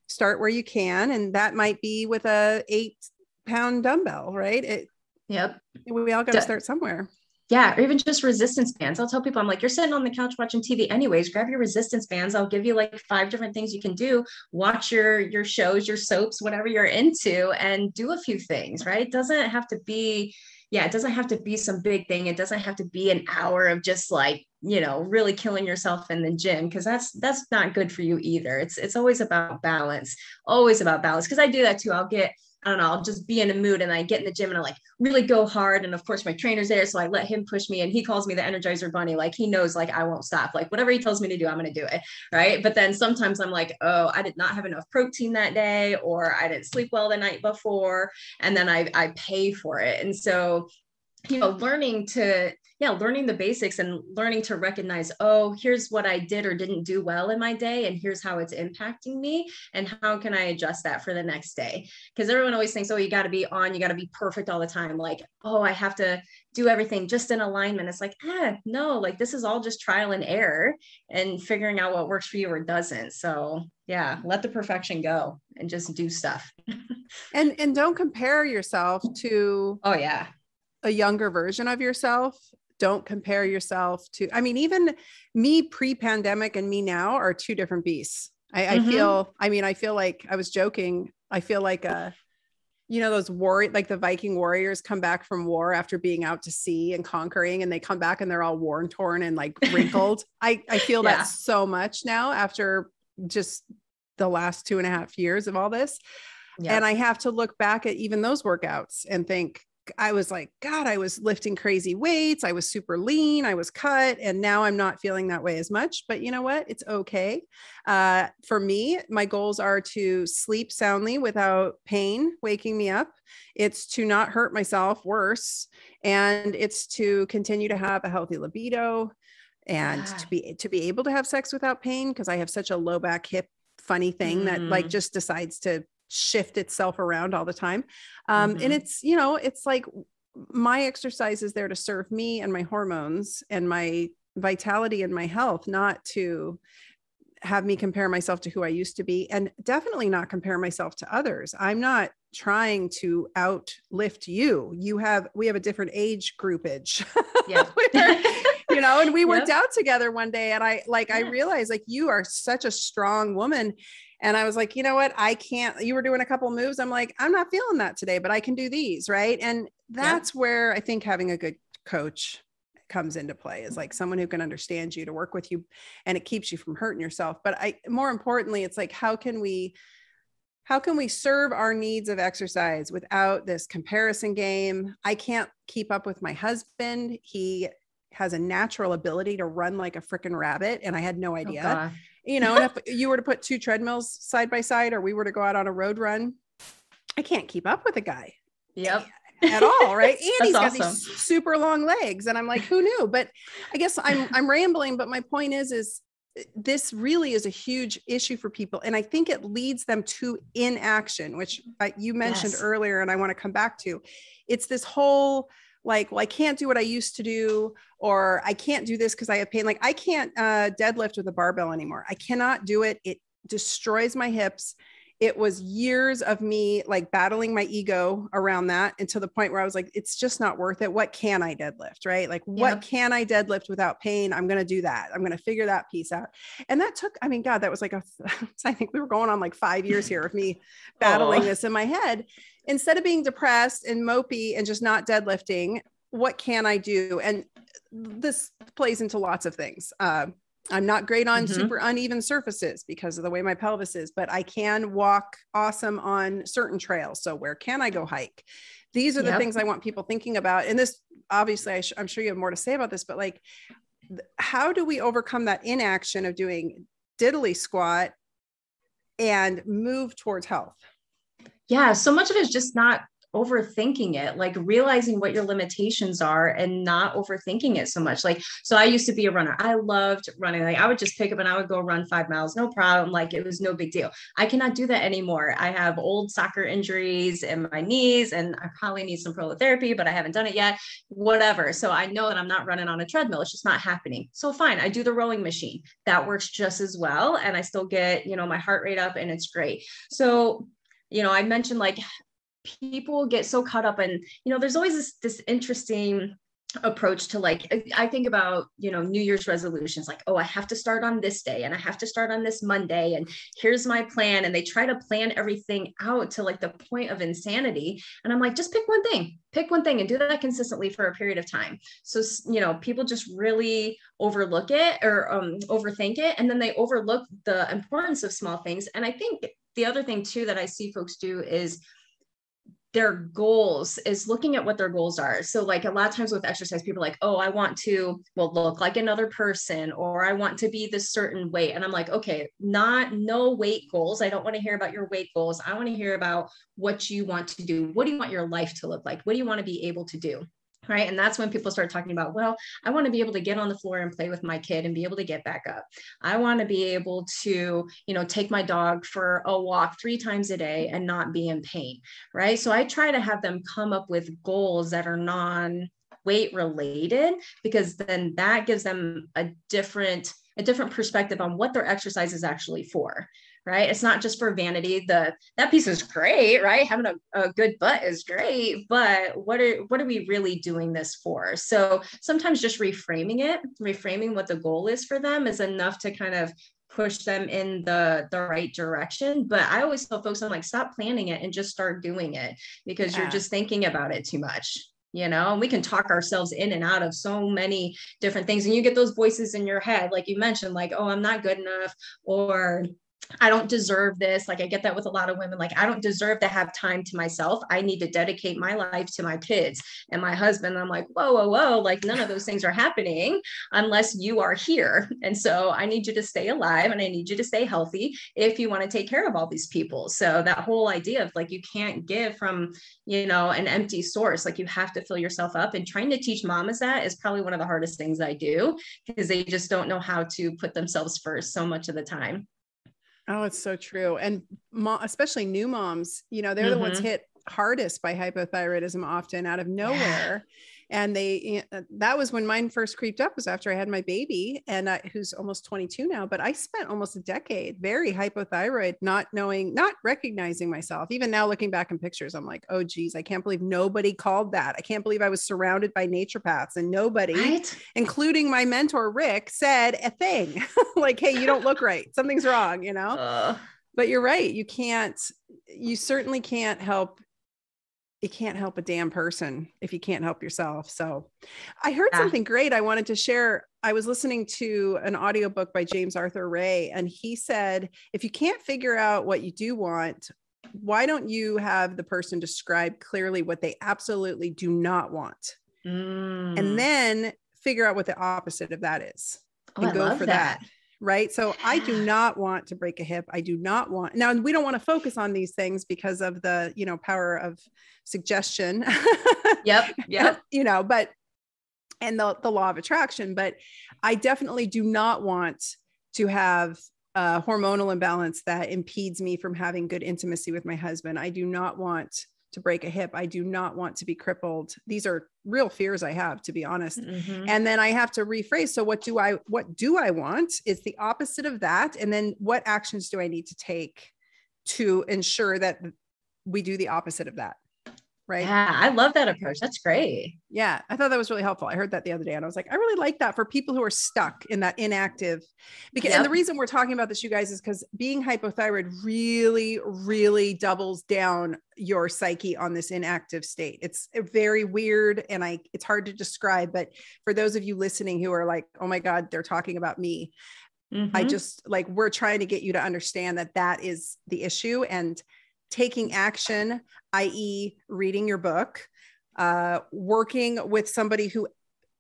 start where you can. And that might be with a 8-pound dumbbell, right? We all got to start somewhere. Yeah. Or even just resistance bands. I'll tell people, I'm like, you're sitting on the couch watching TV anyways, grab your resistance bands. I'll give you like 5 different things you can do. Watch your shows, your soaps, whatever you're into, and do a few things, right? It doesn't have to be some big thing. It doesn't have to be an hour of just like, really killing yourself in the gym, because that's not good for you either. It's always about balance, because I do that too. I'll just be in a mood and I get in the gym and I like really go hard. And of course my trainer's there, so I let him push me, and he calls me the Energizer Bunny. Like, he knows like I won't stop. Like, whatever he tells me to do, I'm going to do it. Right. But then sometimes I'm like, oh, I did not have enough protein that day, or I didn't sleep well the night before. And then I pay for it. And so, learning the basics and learning to recognize, oh, here's what I did or didn't do well in my day, and here's how it's impacting me, and how can I adjust that for the next day? Because everyone always thinks, oh, you got to be perfect all the time. Like, oh, I have to do everything just in alignment. It's like, no, like this is all just trial and error and figuring out what works for you or doesn't. So let the perfection go and just do stuff. and don't compare yourself to a younger version of yourself. Don't compare yourself to, even me pre-pandemic and me now are two different beasts. I feel, I mean, I feel like I was joking. I feel like, those like the Viking warriors come back from war after being out to sea and conquering, and they come back and they're all worn, torn, and like wrinkled. I feel that so much now after just the last 2.5 years of all this. Yep. And I have to look back at even those workouts and think, I was like, God, I was lifting crazy weights. I was super lean. I was cut. And now I'm not feeling that way as much, but you know what? It's okay. For me, my goals are to sleep soundly without pain waking me up. It's to not hurt myself worse. And it's to continue to have a healthy libido and to be able to have sex without pain. Cause I have such a low back hip funny thing that like just decides to shift itself around all the time. And it's, it's like my exercise is there to serve me and my hormones and my vitality and my health, not to have me compare myself to who I used to be, and definitely not compare myself to others. I'm not trying to outlift you. We have a different age groupage. Yeah. And we worked out together one day, and I realized like, you are such a strong woman. And I was like, you know what? I can't, you were doing a couple of moves. I'm like, I'm not feeling that today, but I can do these. Right. And that's where I think having a good coach comes into play, is like someone who can understand you, to work with you, and it keeps you from hurting yourself. But more importantly, it's like, how can we serve our needs of exercise without this comparison game? I can't keep up with my husband. He has a natural ability to run like a freaking rabbit. And I had no idea. And if you were to put 2 treadmills side by side, or we were to go out on a road run, I can't keep up with a guy. Yep. At all. Right. And he's got these super long legs. And I'm like, who knew? But I guess I'm rambling. But my point is this really is a huge issue for people. And I think it leads them to inaction, which you mentioned earlier, and I want to come back to. It's this whole like, well, I can't do what I used to do, or I can't do this because I have pain. Like I can't deadlift with a barbell anymore. I cannot do it. It destroys my hips. It was years of me like battling my ego around that, and to the point where I was like, it's just not worth it. What can I deadlift? Right? Like, what can I deadlift without pain? I'm going to do that. I'm going to figure that piece out. And that took, I mean, God, that was like I think we were going on like 5 years here of me battling this in my head. Instead of being depressed and mopey and just not deadlifting, what can I do? And this plays into lots of things. I'm not great on super uneven surfaces because of the way my pelvis is, but I can walk awesome on certain trails. So where can I go hike? These are the things I want people thinking about. And this, obviously, I'm sure you have more to say about this, but like, how do we overcome that inaction of doing diddly squat and move towards health? Yeah. So much of it is just not overthinking it, like realizing what your limitations are and not overthinking it so much. Like, so I used to be a runner. I loved running. Like I would just pick up and I would go run 5 miles, no problem. Like it was no big deal. I cannot do that anymore. I have old soccer injuries in my knees, and I probably need some prolotherapy, but I haven't done it yet, whatever. So I know that I'm not running on a treadmill. It's just not happening. So fine. I do the rowing machine. That works just as well. And I still get, my heart rate up, and it's great. So, I mentioned like people get so caught up in, there's always this interesting approach to like, I think about, New Year's resolutions, like, oh, I have to start on this day and I have to start on this Monday, and here's my plan. And they try to plan everything out to like the point of insanity. And I'm like, just pick one thing and do that consistently for a period of time. So, people just really overlook it or overthink it. And then they overlook the importance of small things. And I think the other thing too, that I see folks do is their goals, is looking at what their goals are. So like a lot of times with exercise, people are like, oh, I want to look like another person, or I want to be this certain weight. And I'm like, okay, no weight goals. I don't want to hear about your weight goals. I want to hear about what you want to do. What do you want your life to look like? What do you want to be able to do? Right. And that's when people start talking about, well, I want to be able to get on the floor and play with my kid and be able to get back up. I want to be able to, take my dog for a walk 3 times a day and not be in pain. Right. So I try to have them come up with goals that are non-weight related, because then that gives them a different perspective on what their exercise is actually for. Right. It's not just for vanity. That piece is great, right? Having a good butt is great, but what are we really doing this for? So sometimes just reframing what the goal is for them is enough to kind of push them in the right direction. But I always tell folks, I'm like, stop planning it and just start doing it, because you're just thinking about it too much. And we can talk ourselves in and out of so many different things. And you get those voices in your head, like you mentioned, like, oh, I'm not good enough, or I don't deserve this. Like I get that with a lot of women, like I don't deserve to have time to myself. I need to dedicate my life to my kids and my husband. I'm like, whoa, whoa, whoa. Like none of those things are happening unless you are here. And so I need you to stay alive and I need you to stay healthy if you want to take care of all these people. So that whole idea of like, you can't give from, an empty source. Like you have to fill yourself up, and trying to teach mamas that is probably one of the hardest things I do, because they just don't know how to put themselves first so much of the time. Oh, it's so true. And especially new moms, they're the ones hit hardest by hypothyroidism often out of nowhere. And that was when mine first creeped up, was after I had my baby, and who's almost 22 now, but I spent almost a decade very hypothyroid, not recognizing myself. Even now, looking back in pictures, I'm like, oh geez, I can't believe nobody called that. I can't believe I was surrounded by naturopaths and nobody, including my mentor, Rick, said a thing like, hey, you don't look right. Something's wrong, but you're right. You certainly can't help. You can't help a damn person if you can't help yourself. So I heard something great I wanted to share. I was listening to an audiobook by James Arthur Ray, and he said, if you can't figure out what you do want, why don't you have the person describe clearly what they absolutely do not want? And then figure out what the opposite of that is and go for that. Right. So I do not want to break a hip. I do not want, now we don't want to focus on these things because of the, power of suggestion. Yep. But, and the law of attraction, but I definitely do not want to have a hormonal imbalance that impedes me from having good intimacy with my husband. I do not want to break a hip. I do not want to be crippled. These are real fears I have, to be honest. And then I have to rephrase. So what do I want is the opposite of that. And then what actions do I need to take to ensure that we do the opposite of that? Right. Yeah, I love that approach. That's great. Yeah. I thought that was really helpful. I heard that the other day and I was like, I really like that for people who are stuck in that inactive, because, and the reason we're talking about this, you guys, is because being hypothyroid really, really doubles down your psyche on this inactive state. It's very weird. And it's hard to describe, but for those of you listening who are like, oh my God, they're talking about me. I just we're trying to get you to understand that is the issue, and taking action, i.e. reading your book, working with somebody who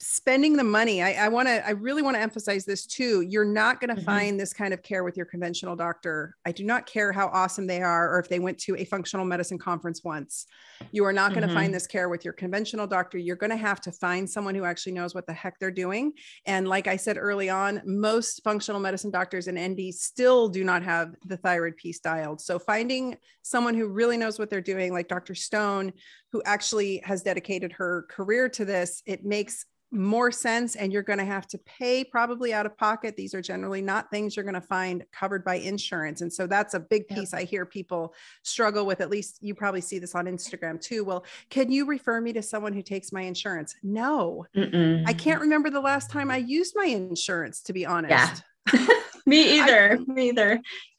spending the money. I really want to emphasize this too. You're not going to find this kind of care with your conventional doctor. I do not care how awesome they are, or if they went to a functional medicine conference once. You are not going to find this care with your conventional doctor. You're going to have to find someone who actually knows what the heck they're doing. And like I said early on, most functional medicine doctors and NDs still do not have the thyroid piece dialed. So finding someone who really knows what they're doing, like Dr. Stone, who actually has dedicated her career to this, it makes more sense. And you're going to have to pay probably out of pocket. These are generally not things you're going to find covered by insurance. And so that's a big piece I hear people struggle with. At least you probably see this on Instagram too. Well, can you refer me to someone who takes my insurance? No, I can't remember the last time I used my insurance, to be honest. Me either.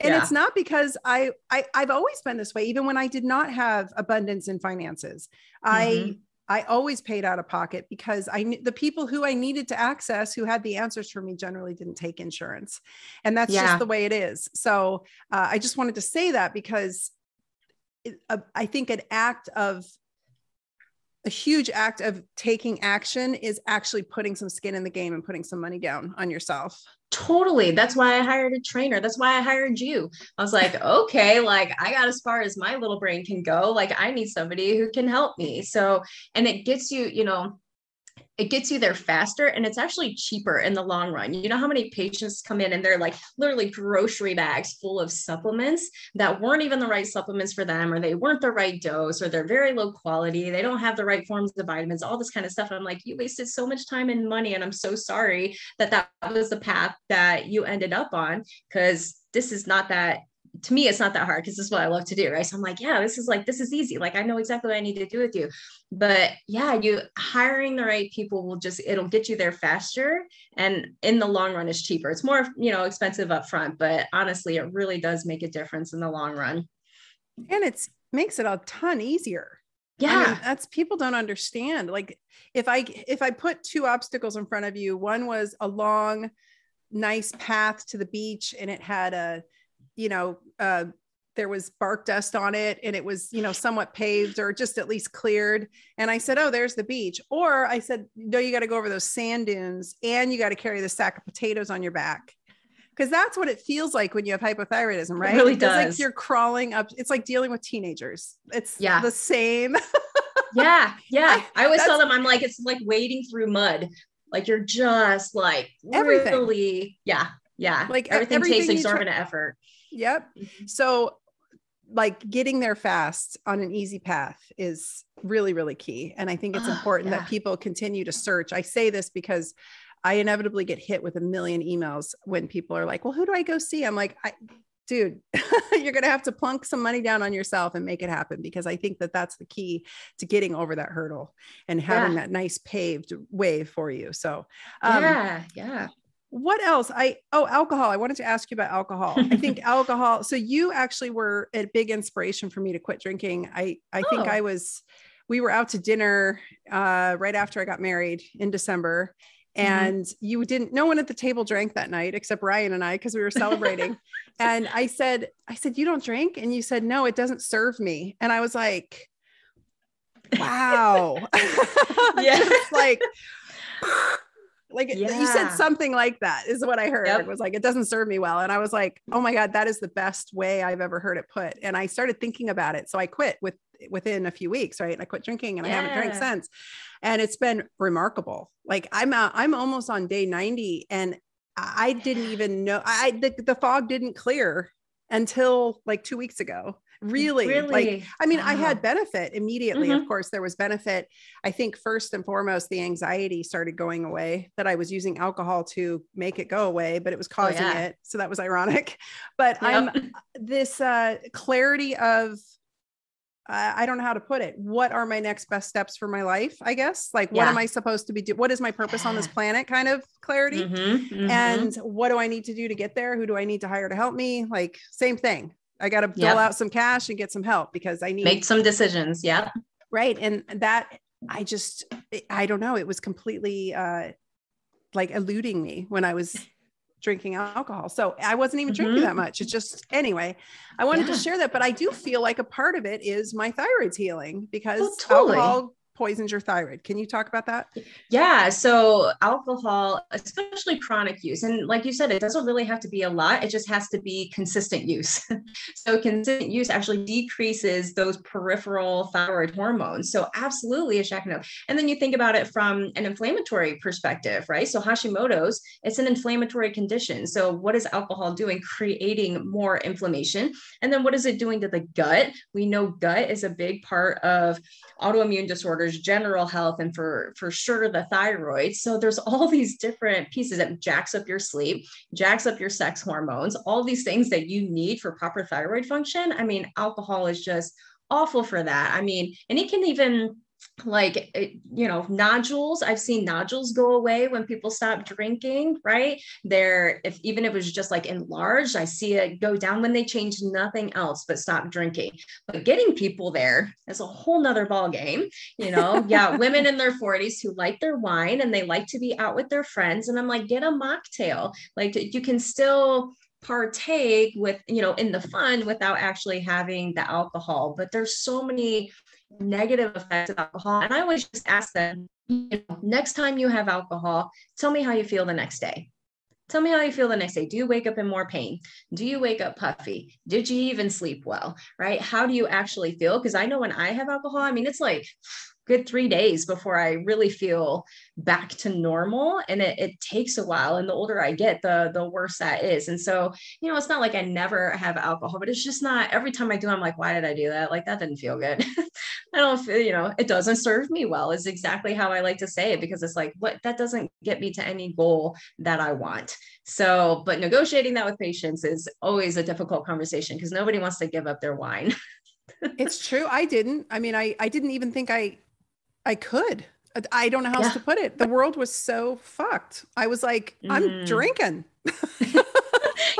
And it's not because I've always been this way. Even when I did not have abundance in finances, I always paid out of pocket, because the people who I needed to access, who had the answers for me, generally didn't take insurance. And that's just the way it is. So I just wanted to say that, because I think a huge act of taking action is actually putting some skin in the game and putting some money down on yourself. Totally. That's why I hired a trainer. That's why I hired you. I was like, okay, I got as far as my little brain can go. I need somebody who can help me. So, and it gets you, it gets you there faster, and it's actually cheaper in the long run. You know how many patients come in and they're literally grocery bags full of supplements that weren't even the right supplements for them, or they weren't the right dose, or they're very low quality. They don't have the right forms of vitamins, all this kind of stuff. And I'm like, you wasted so much time and money. And I'm so sorry that was the path that you ended up on, because this is not that to me, it's not that hard because this is what I love to do. Right. So I'm like, yeah, this is easy. Like, I know exactly what I need to do with you. But yeah, you hiring the right people it'll get you there faster. And in the long run, it's cheaper. It's more, expensive up front, but honestly, it really does make a difference in the long run. And it makes it a ton easier. Yeah. I mean, that's, people don't understand. Like if I put two obstacles in front of you, one was a long, nice path to the beach, and it had there was bark dust on it, and it was, somewhat paved or just at least cleared. And I said, oh, there's the beach. Or I said, no, you got to go over those sand dunes, and you got to carry the sack of potatoes on your back. Because that's what it feels like when you have hypothyroidism, right? It really does. Like you're crawling up. It's like dealing with teenagers. It's the same. Yeah. I always tell them, I'm like, it's like wading through mud. Like you're just like everything. Really, yeah. Like everything takes exorbitant effort. Yep. So like getting there fast on an easy path is really, really key. And I think it's important that people continue to search. I say this because I inevitably get hit with a million emails when people are like, well, who do I go see? I'm like, dude, you're going to have to plunk some money down on yourself and make it happen, because I think that that's the key to getting over that hurdle and having that nice paved way for you. So, what else? Alcohol. I wanted to ask you about alcohol. I think alcohol. So you actually were a big inspiration for me to quit drinking. I think we were out to dinner right after I got married in December. And no one at the table drank that night except Ryan and I, because we were celebrating. And I said, you don't drink? And you said, no, it doesn't serve me. And I was like, wow. Just like you said something like that is what I heard. It was like, it doesn't serve me well. And I was like, oh my God, that is the best way I've ever heard it put. And I started thinking about it. So I quit within a few weeks. Right. And I quit drinking, and I haven't drank since. And it's been remarkable. Like I'm almost on day 90, and I didn't even know the fog didn't clear until like 2 weeks ago. Really? Like, I mean, I had benefit immediately. Of course there was benefit. I think first and foremost, the anxiety started going away, that I was using alcohol to make it go away, but it was causing it. So that was ironic. But I'm this clarity of, I don't know how to put it. What are my next best steps for my life? I guess, like, what am I supposed to be doing? What is my purpose on this planet? Kind of clarity. And what do I need to do to get there? Who do I need to hire to help me? Like, same thing. I got to dole out some cash and get some help, because I need make some decisions. Yeah. Right. And that I don't know. It was completely like eluding me when I was drinking alcohol. So I wasn't even drinking that much. It's just, anyway, I wanted to share that, but I do feel like a part of it is my thyroid's healing, because alcohol poisons your thyroid. Can you talk about that? Yeah. So alcohol, especially chronic use, and like you said, it doesn't really have to be a lot. It just has to be consistent use. So consistent use actually decreases those peripheral thyroid hormones. So absolutely a check note. And then you think about it from an inflammatory perspective, right? So Hashimoto's, it's an inflammatory condition. So what is alcohol doing? Creating more inflammation. And then what is it doing to the gut? We know gut is a big part of autoimmune disorders, general health, and for sure the thyroid. So there's all these different pieces that jacks up your sleep, jacks up your sex hormones, all these things that you need for proper thyroid function. I mean, alcohol is just awful for that. I mean, and it can even, like, nodules. I've seen nodules go away when people stop drinking, right? Even if it was just like enlarged, I see it go down when they change nothing else but stop drinking. But getting people there is a whole nother ball game, women in their 40s who like their wine and they like to be out with their friends. And I'm like, get a mocktail. Like, you can still partake with, in the fun without actually having the alcohol. But there's so many negative effects of alcohol. And I always just ask them, next time you have alcohol, tell me how you feel the next day. Tell me how you feel the next day. Do you wake up in more pain? Do you wake up puffy? Did you even sleep well? Right? How do you actually feel? Because I know when I have alcohol, I mean, it's like good 3 days before I really feel back to normal. And it takes a while. And the older I get, the worse that is. And so, it's not like I never have alcohol, but it's just not every time I do, I'm like, why did I do that? Like, that didn't feel good. I don't feel, it doesn't serve me well is exactly how I like to say it, because it's like, that doesn't get me to any goal that I want. So, but negotiating that with patients is always a difficult conversation because nobody wants to give up their wine. It's true. I didn't. I mean, I didn't even think I could. I don't know how else to put it. The world was so fucked. I was like, I'm drinking.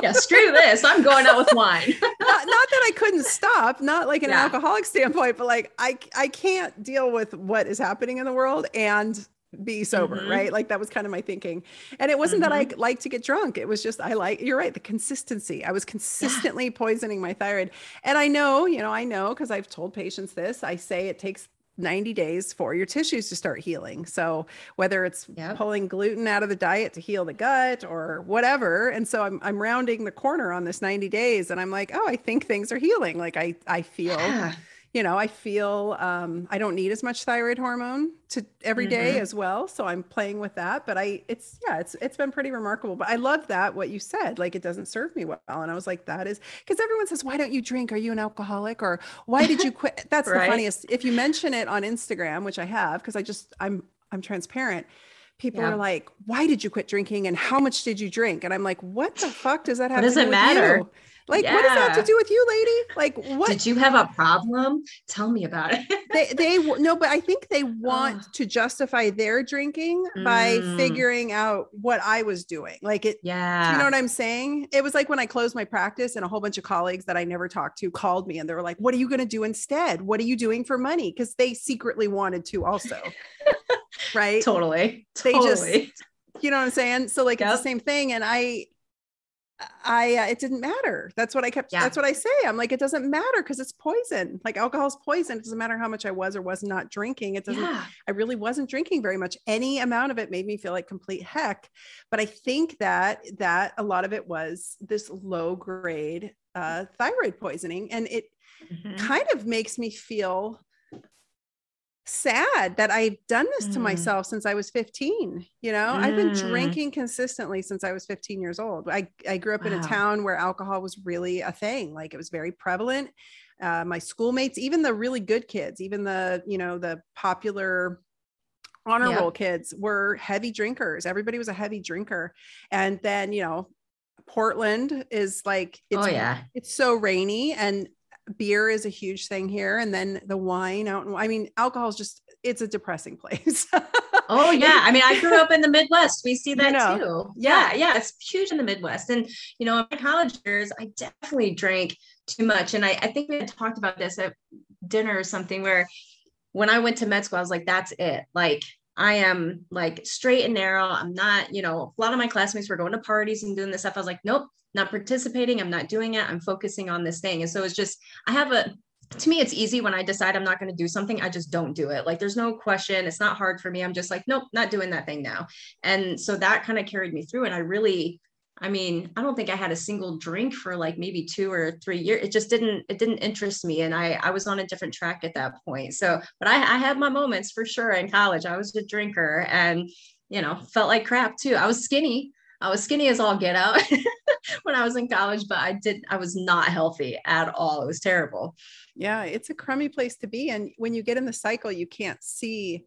Yeah, screw this. I'm going out with wine. not that I couldn't stop, not like an alcoholic standpoint, but like I can't deal with what is happening in the world and be sober, right? Like that was kind of my thinking. And it wasn't that I like to get drunk. It was just, you're right, the consistency. I was consistently poisoning my thyroid. And I know, because I've told patients this, I say it takes 90 days for your tissues to start healing. So whether it's pulling gluten out of the diet to heal the gut or whatever. And so I'm rounding the corner on this 90 days and I'm like, oh, I think things are healing. Like I feel, I don't need as much thyroid hormone to every day as well. So I'm playing with that, but it's been pretty remarkable, but I love that what you said, like, it doesn't serve me well. And I was like, that is because everyone says, why don't you drink? Are you an alcoholic? Or why did you quit? That's the funniest. If you mention it on Instagram, which I have, because I'm transparent. People are like, why did you quit drinking? And how much did you drink? And I'm like, what the fuck does that have to do with you? Like, what does that have to do with you, lady? Like, what? Did you have a problem? Tell me about it. No, but I think they want to justify their drinking by figuring out what I was doing. Like it, you know what I'm saying? It was like when I closed my practice and a whole bunch of colleagues that I never talked to called me and they were like, what are you going to do instead? What are you doing for money? Because they secretly wanted to also. Right. Totally. They just, you know what I'm saying? So like, it's the same thing. And it didn't matter. That's what I kept. That's what I say. I'm like, it doesn't matter because it's poison. Like alcohol is poison. It doesn't matter how much I was or was not drinking. It doesn't, I really wasn't drinking very much. Any amount of it made me feel like complete heck. But I think that a lot of it was this low grade thyroid poisoning. And it kind of makes me feel sad that I've done this to myself since I was 15. I've been drinking consistently since I was 15 years old. I grew up in a town where alcohol was really a thing. Like it was very prevalent. My schoolmates, even the really good kids, even the popular honor roll kids were heavy drinkers. Everybody was a heavy drinker. And then, Portland is like, it's so rainy and beer is a huge thing here. And then the wine alcohol is just, it's a depressing place. Oh yeah. I mean, I grew up in the Midwest. We see that too. Yeah. It's huge in the Midwest. And, in my college years, I definitely drank too much. And I think we had talked about this at dinner or something where when I went to med school, I was like, that's it. Like, I am like straight and narrow. I'm not, a lot of my classmates were going to parties and doing this stuff. I was like, nope, not participating. I'm not doing it. I'm focusing on this thing. And so it's just, to me, it's easy when I decide I'm not going to do something, I just don't do it. Like there's no question. It's not hard for me. I'm just like, nope, not doing that thing now. And so that kind of carried me through. And I don't think I had a single drink for like maybe 2 or 3 years. It didn't interest me. And I was on a different track at that point. So, but I had my moments for sure in college. I was a drinker and, felt like crap too. I was skinny as all get out when I was in college, but I was not healthy at all. It was terrible. Yeah. It's a crummy place to be. And when you get in the cycle, you can't see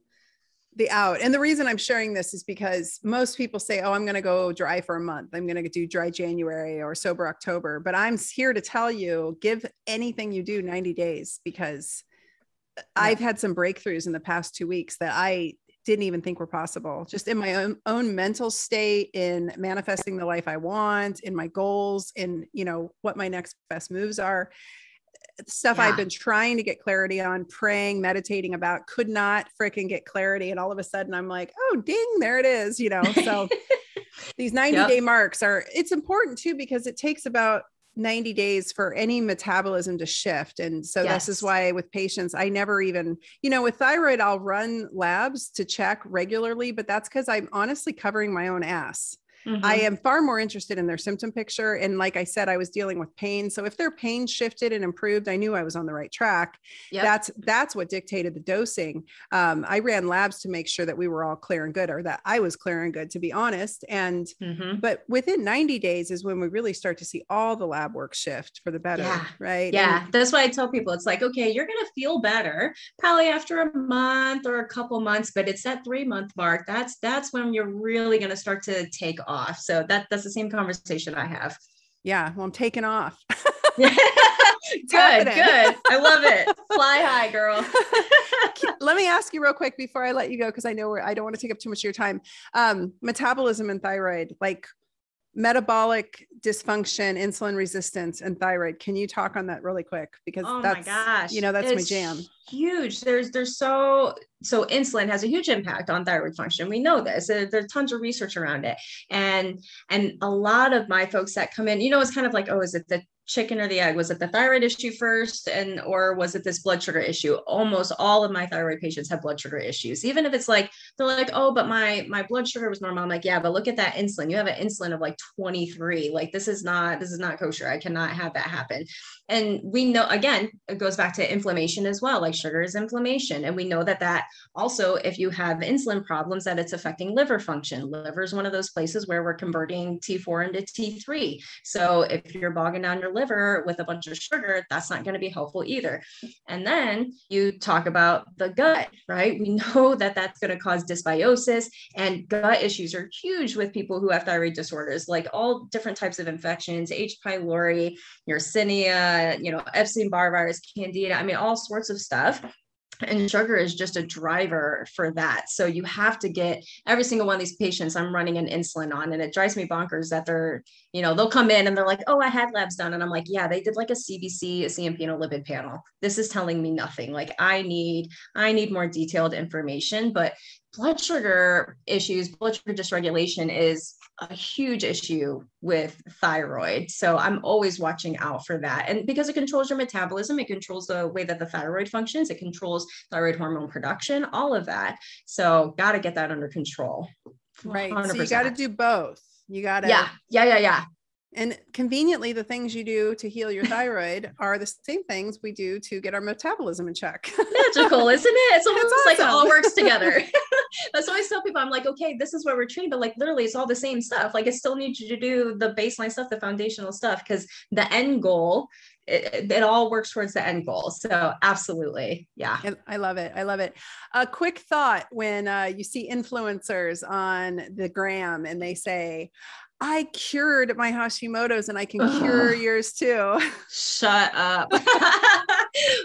the out. And the reason I'm sharing this is because most people say, oh, I'm going to go dry for a month. I'm going to do dry January or sober October, but I'm here to tell you, give anything you do 90 days, because I've had some breakthroughs in the past 2 weeks that I didn't even think were possible, just in my own mental state, in manifesting the life I want, in my goals, in, what my next best moves are. Stuff I've been trying to get clarity on, praying, meditating about, could not freaking get clarity. And all of a sudden I'm like, oh, ding, there it is, so these 90-day marks it's important too, because it takes about 90 days for any metabolism to shift. And so this is why with patients, I never even, with thyroid, I'll run labs to check regularly, but that's because I'm honestly covering my own ass. I am far more interested in their symptom picture. And like I said, I was dealing with pain. So if their pain shifted and improved, I knew I was on the right track. Yep. That's what dictated the dosing. I ran labs to make sure that we were all clear and good, or that I was clear and good, to be honest. And, but within 90 days is when we really start to see all the lab work shift for the better. Right. Yeah. That's why I tell people, it's like, okay, you're going to feel better probably after a month or a couple months, but it's that 3-month mark. That's when you're really going to start to take off. So that's the same conversation I have. Yeah. Well, I'm taking off. Good. I love it. Fly high, girl. Let me ask you real quick before I let you go, because I know I don't want to take up too much of your time. Metabolism and thyroid, like metabolic dysfunction, insulin resistance, and thyroid. Can you talk on that really quick? Because that's, my gosh, that's my jam. Huge. There's so insulin has a huge impact on thyroid function. We know this. There's tons of research around it. And a lot of my folks that come in, it's kind of like, oh, is it the chicken or the egg? Was it the thyroid issue first, or was it this blood sugar issue? Almost all of my thyroid patients have blood sugar issues. Even if it's like, they're like, oh, but my blood sugar was normal. I'm like, yeah, but look at that insulin. You have an insulin of like 23. Like, this is not kosher. I cannot have that happen. And we know, again, it goes back to inflammation as well. Like, sugar is inflammation. And we know that also, if you have insulin problems, that it's affecting liver function. Liver is one of those places where we're converting T4 into T3. So if you're bogging down your liver with a bunch of sugar, that's not going to be helpful either. And then you talk about the gut, right? We know that that's going to cause dysbiosis, and gut issues are huge with people who have thyroid disorders, like all different types of infections, H. pylori, Yersinia, Epstein-Barr virus, Candida, I mean, all sorts of stuff. And sugar is just a driver for that. So you have to get every single one of these patients I'm running an insulin on. And it drives me bonkers that they're, they'll come in and they're like, oh, I had labs done. And I'm like, yeah, they did like a CBC, a CMP, and a lipid panel. This is telling me nothing. Like, I need more detailed information. But blood sugar issues, blood sugar dysregulation is a huge issue with thyroid. So I'm always watching out for that. And because it controls your metabolism, it controls the way that the thyroid functions, it controls thyroid hormone production, all of that. So got to get that under control. Right. 100%. So you got to do both. You got to. Yeah. And conveniently, the things you do to heal your thyroid are the same things we do to get our metabolism in check. Magical, isn't it? It's almost awesome. Like it all works together. That's why I tell people, I'm like, okay, this is what we're treating, but like literally it's all the same stuff. Like, it still needs you to do the baseline stuff, the foundational stuff, because the end goal, it all works towards the end goal. So absolutely. Yeah. I love it. I love it. A quick thought when you see influencers on the gram and they say, I cured my Hashimoto's and I can cure yours too. Shut up.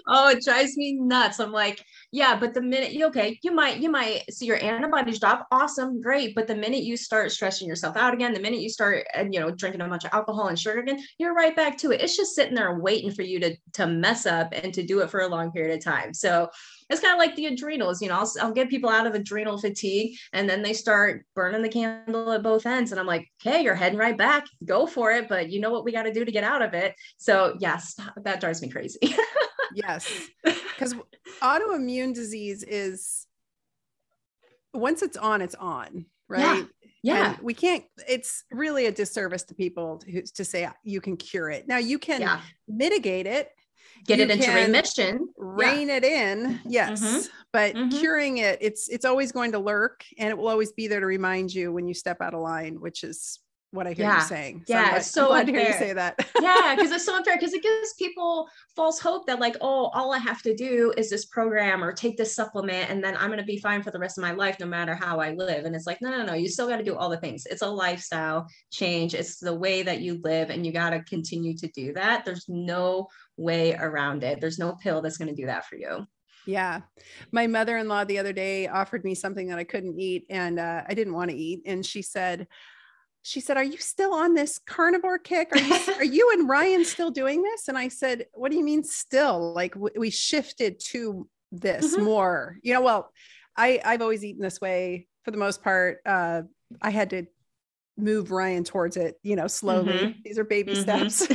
Oh, it drives me nuts. I'm like, yeah, but the minute you might see your antibodies drop. Awesome. Great. But the minute you start stressing yourself out again, the minute you start, drinking a bunch of alcohol and sugar again, you're right back to it. It's just sitting there waiting for you to mess up and to do it for a long period of time. So it's kind of like the adrenals, I'll get people out of adrenal fatigue and then they start burning the candle at both ends. And I'm like, okay, you're heading right back, go for it. But you know what we got to do to get out of it. So yes, that drives me crazy. Yes. Because autoimmune disease is, once it's on, right? Yeah. And we can't, it's really a disservice to people to say you can cure it. Now you can mitigate it. Get it into remission, rein it in. Yes. But curing it, it's always going to lurk, and it will always be there to remind you when you step out of line, which is what I hear you saying. So yeah. it's so glad to hear you say that. Yeah. Cause it's so unfair, because it gives people false hope that like, oh, all I have to do is this program or take this supplement, and then I'm going to be fine for the rest of my life, no matter how I live. And it's like, no, you still got to do all the things. It's a lifestyle change. It's the way that you live, and you got to continue to do that. There's no way around it. There's no pill that's going to do that for you. Yeah. My mother-in-law the other day offered me something that I couldn't eat, and I didn't want to eat. And she said, are you still on this carnivore kick? Are you and Ryan still doing this? And I said, what do you mean still? Like, we shifted to this more, well, I've always eaten this way for the most part. I had to move Ryan towards it, slowly. These are baby steps.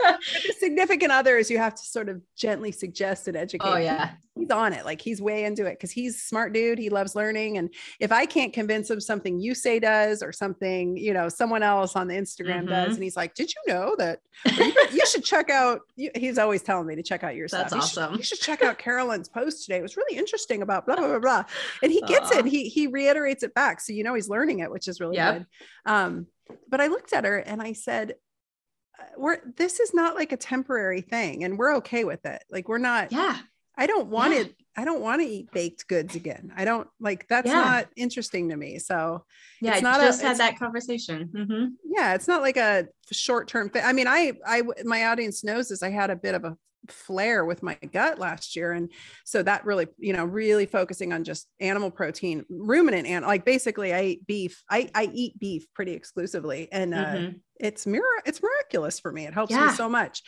With the significant others, you have to sort of gently suggest and educate. Oh yeah. He's on it. Like he's way into it because he's a smart dude. He loves learning. And if I can't convince him something you say does or something, someone else on the Instagram does, and he's like, did you know that you should check out, he's always telling me to check out your stuff. That's awesome. You should check out Carolyn's post today. It was really interesting about blah, blah, blah, blah. And he gets it. He reiterates it back. So, he's learning it, which is really good. But I looked at her and I said, this is not like a temporary thing and we're okay with it. Like we're not, I don't want to eat baked goods again. I don't like, that's not interesting to me. So it's not had that conversation. Yeah. It's not like a short-term thing. I mean, my audience knows this. I had a bit of a flare with my gut last year. And so that really, really focusing on just animal protein, ruminant, and like, basically I eat beef. I eat beef pretty exclusively. And it's miraculous for me. It helps me so much.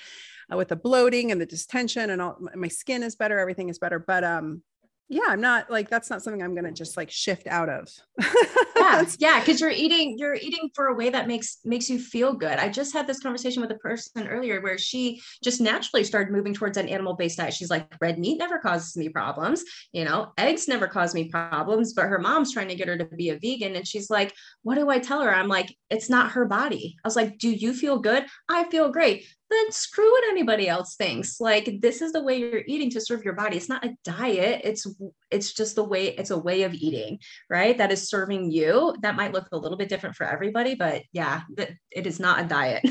With the bloating and the distension and all, my skin is better. Everything is better. But, I'm not like, that's not something I'm going to just like shift out of. Yeah. Cause you're eating for a way that makes you feel good. I just had this conversation with a person earlier where she just naturally started moving towards an animal-based diet. She's like, red meat never causes me problems. Eggs never cause me problems, but her mom's trying to get her to be a vegan. And she's like, what do I tell her? I'm like, it's not her body. I was like, do you feel good? I feel great. Then screw what anybody else thinks. Like, this is the way you're eating to serve your body. It's not a diet. It's just it's a way of eating, right? That is serving you. That might look a little bit different for everybody, but it is not a diet.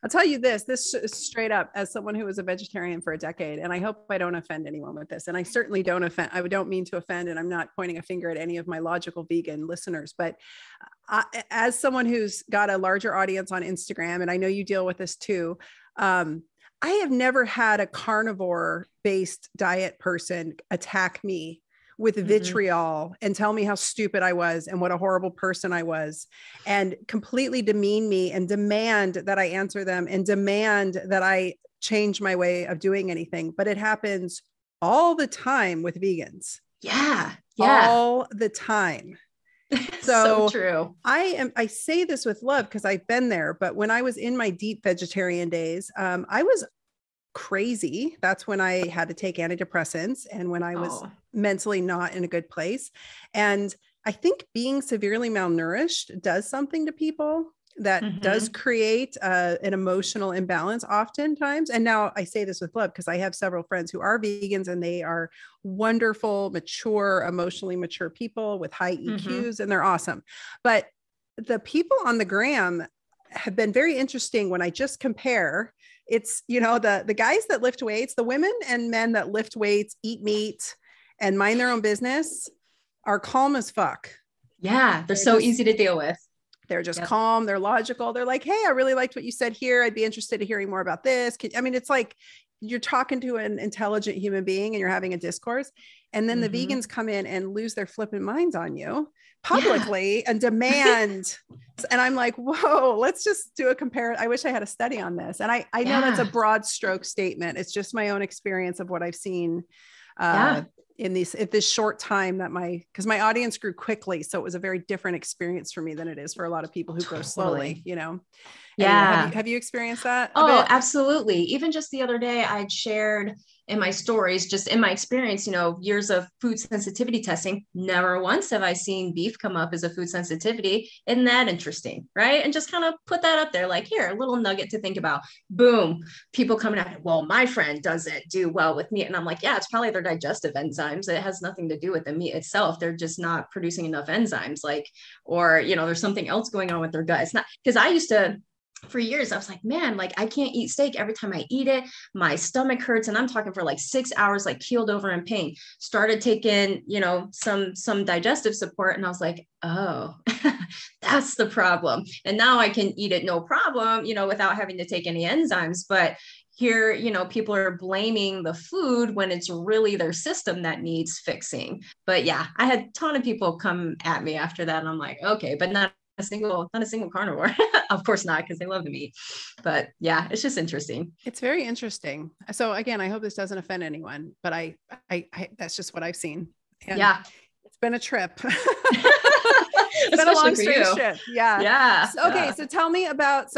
I'll tell you this is straight up as someone who was a vegetarian for a decade, and I hope I don't offend anyone with this. And I certainly don't offend. I don't mean to offend, and I'm not pointing a finger at any of my logical vegan listeners, but as someone who's got a larger audience on Instagram, and I know you deal with this too, I have never had a carnivore based diet person attack me with vitriol and tell me how stupid I was and what a horrible person I was, and completely demean me and demand that I answer them and demand that I change my way of doing anything. But it happens all the time with vegans. Yeah. All the time. So true. I say this with love because I've been there, but when I was in my deep vegetarian days, I was crazy. That's when I had to take antidepressants and when I was mentally not in a good place. And I think being severely malnourished does something to people that does create an emotional imbalance oftentimes. And now I say this with love because I have several friends who are vegans and they are wonderful, mature, emotionally mature people with high EQs, and they're awesome. But the people on the gram have been very interesting when I just compare. It's, the guys that lift weights, the women and men that lift weights, eat meat and mind their own business are calm as fuck. Yeah. They're so easy to deal with. They're just calm. They're logical. They're like, hey, I really liked what you said here. I'd be interested in hearing more about this. It's like you're talking to an intelligent human being and you're having a discourse. And then the vegans come in and lose their flipping minds on you publicly and demand. And I'm like, whoa, let's just do a comparison. I wish I had a study on this. And I know that's a broad stroke statement. It's just my own experience of what I've seen in this short time that because my audience grew quickly. So it was a very different experience for me than it is for a lot of people who grow slowly, Yeah. Have you experienced that? Oh, absolutely. Even just the other day, I'd shared in my stories, just in my experience, years of food sensitivity testing, never once have I seen beef come up as a food sensitivity. Isn't that interesting? Right. And just kind of put that up there, like, here, a little nugget to think about. Boom. People coming out, well, my friend doesn't do well with meat. And I'm like, yeah, it's probably their digestive enzymes. It has nothing to do with the meat itself. They're just not producing enough enzymes, or there's something else going on with their gut. It's not, because I used to, for years, I was like, man, like I can't eat steak. Every time I eat it, my stomach hurts. And I'm talking for like 6 hours, like keeled over in pain. Started taking, some digestive support. And I was like, oh, that's the problem. And now I can eat it no problem, without having to take any enzymes. But here, people are blaming the food when it's really their system that needs fixing. But yeah, I had a ton of people come at me after that. And I'm like, okay, but not a single carnivore. Of course not, because they love the meat. But yeah, it's just interesting. It's very interesting. So again, I hope this doesn't offend anyone, but I that's just what I've seen. And it's been a trip. It's been a long straight trip. Yeah. Yeah. So, okay. So tell me about,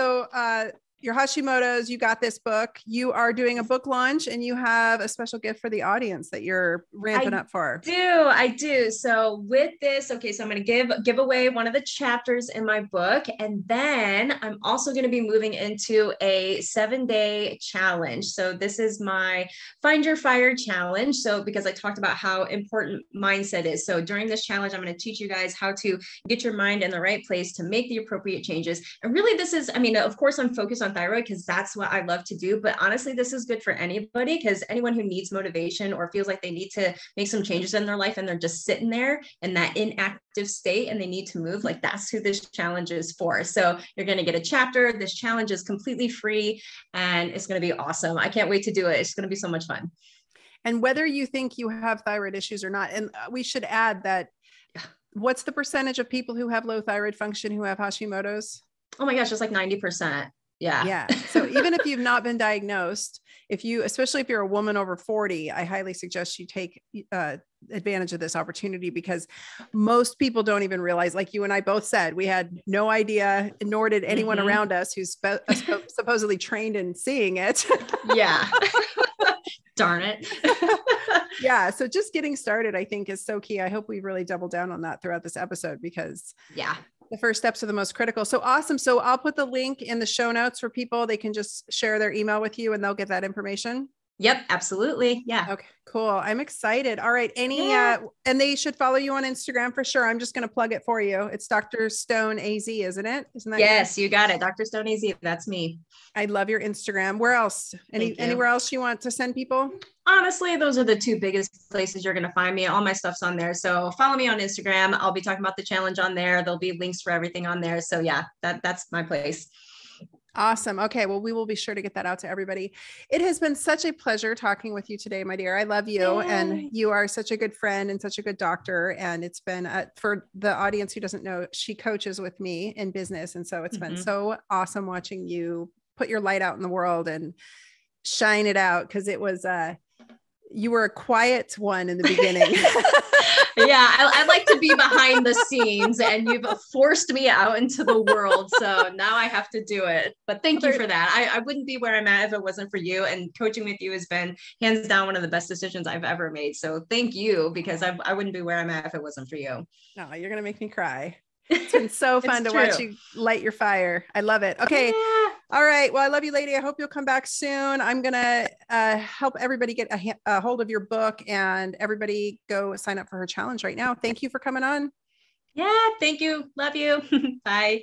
your Hashimoto's, you got this book, you are doing a book launch, and you have a special gift for the audience that you're ramping up for. I do. So with this, okay, so I'm going to give away one of the chapters in my book. And then I'm also going to be moving into a 7-day challenge. So this is my Find Your Fire challenge. So because I talked about how important mindset is. So during this challenge, I'm going to teach you guys how to get your mind in the right place to make the appropriate changes. And really this is, I mean, of course I'm focused on thyroid because that's what I love to do. But honestly, this is good for anybody, because anyone who needs motivation or feels like they need to make some changes in their life and they're just sitting there in that inactive state and they need to move, like that's who this challenge is for. So you're going to get a chapter. This challenge is completely free and it's going to be awesome. I can't wait to do it. It's going to be so much fun. And whether you think you have thyroid issues or not, and we should add that, what's the percentage of people who have low thyroid function who have Hashimoto's? Oh my gosh, it's like 90%. Yeah. Yeah. So even if you've not been diagnosed, especially if you're a woman over 40, I highly suggest you take advantage of this opportunity, because most people don't even realize, like you and I both said, we had no idea, nor did anyone around us who's supposedly trained in seeing it. Yeah. Darn it. Yeah. So just getting started, I think, is so key. I hope we really double down on that throughout this episode, because the first steps are the most critical. So awesome. So I'll put the link in the show notes for people. They can just share their email with you and they'll get that information. Yep, absolutely. Yeah. Okay, cool. I'm excited. All right. And they should follow you on Instagram for sure. I'm just going to plug it for you. It's Dr. Stone AZ, isn't it? Isn't that? Yes, you got it. Dr. Stone AZ. That's me. I love your Instagram. Where else? Anywhere else you want to send people? Honestly, those are the two biggest places you're going to find me. All my stuff's on there. So follow me on Instagram. I'll be talking about the challenge on there. There'll be links for everything on there. So yeah, that's my place. Awesome. Okay. Well, we will be sure to get that out to everybody. It has been such a pleasure talking with you today, my dear. I love you. And you are such a good friend and such a good doctor. And it's been, for the audience who doesn't know, she coaches with me in business. And so it's been so awesome watching you put your light out in the world and shine it out. Cause it was, you were a quiet one in the beginning. Yeah, I like to be behind the scenes, and you've forced me out into the world. So now I have to do it. But thank you for that. I wouldn't be where I'm at if it wasn't for you. And coaching with you has been hands down one of the best decisions I've ever made. So thank you, because I wouldn't be where I'm at if it wasn't for you. Oh, you're going to make me cry. It's been so fun to watch you light your fire. I love it. Okay. Yeah. All right. Well, I love you, lady. I hope you'll come back soon. I'm going to help everybody get a hold of your book, and everybody go sign up for her challenge right now. Thank you for coming on. Yeah. Thank you. Love you. Bye.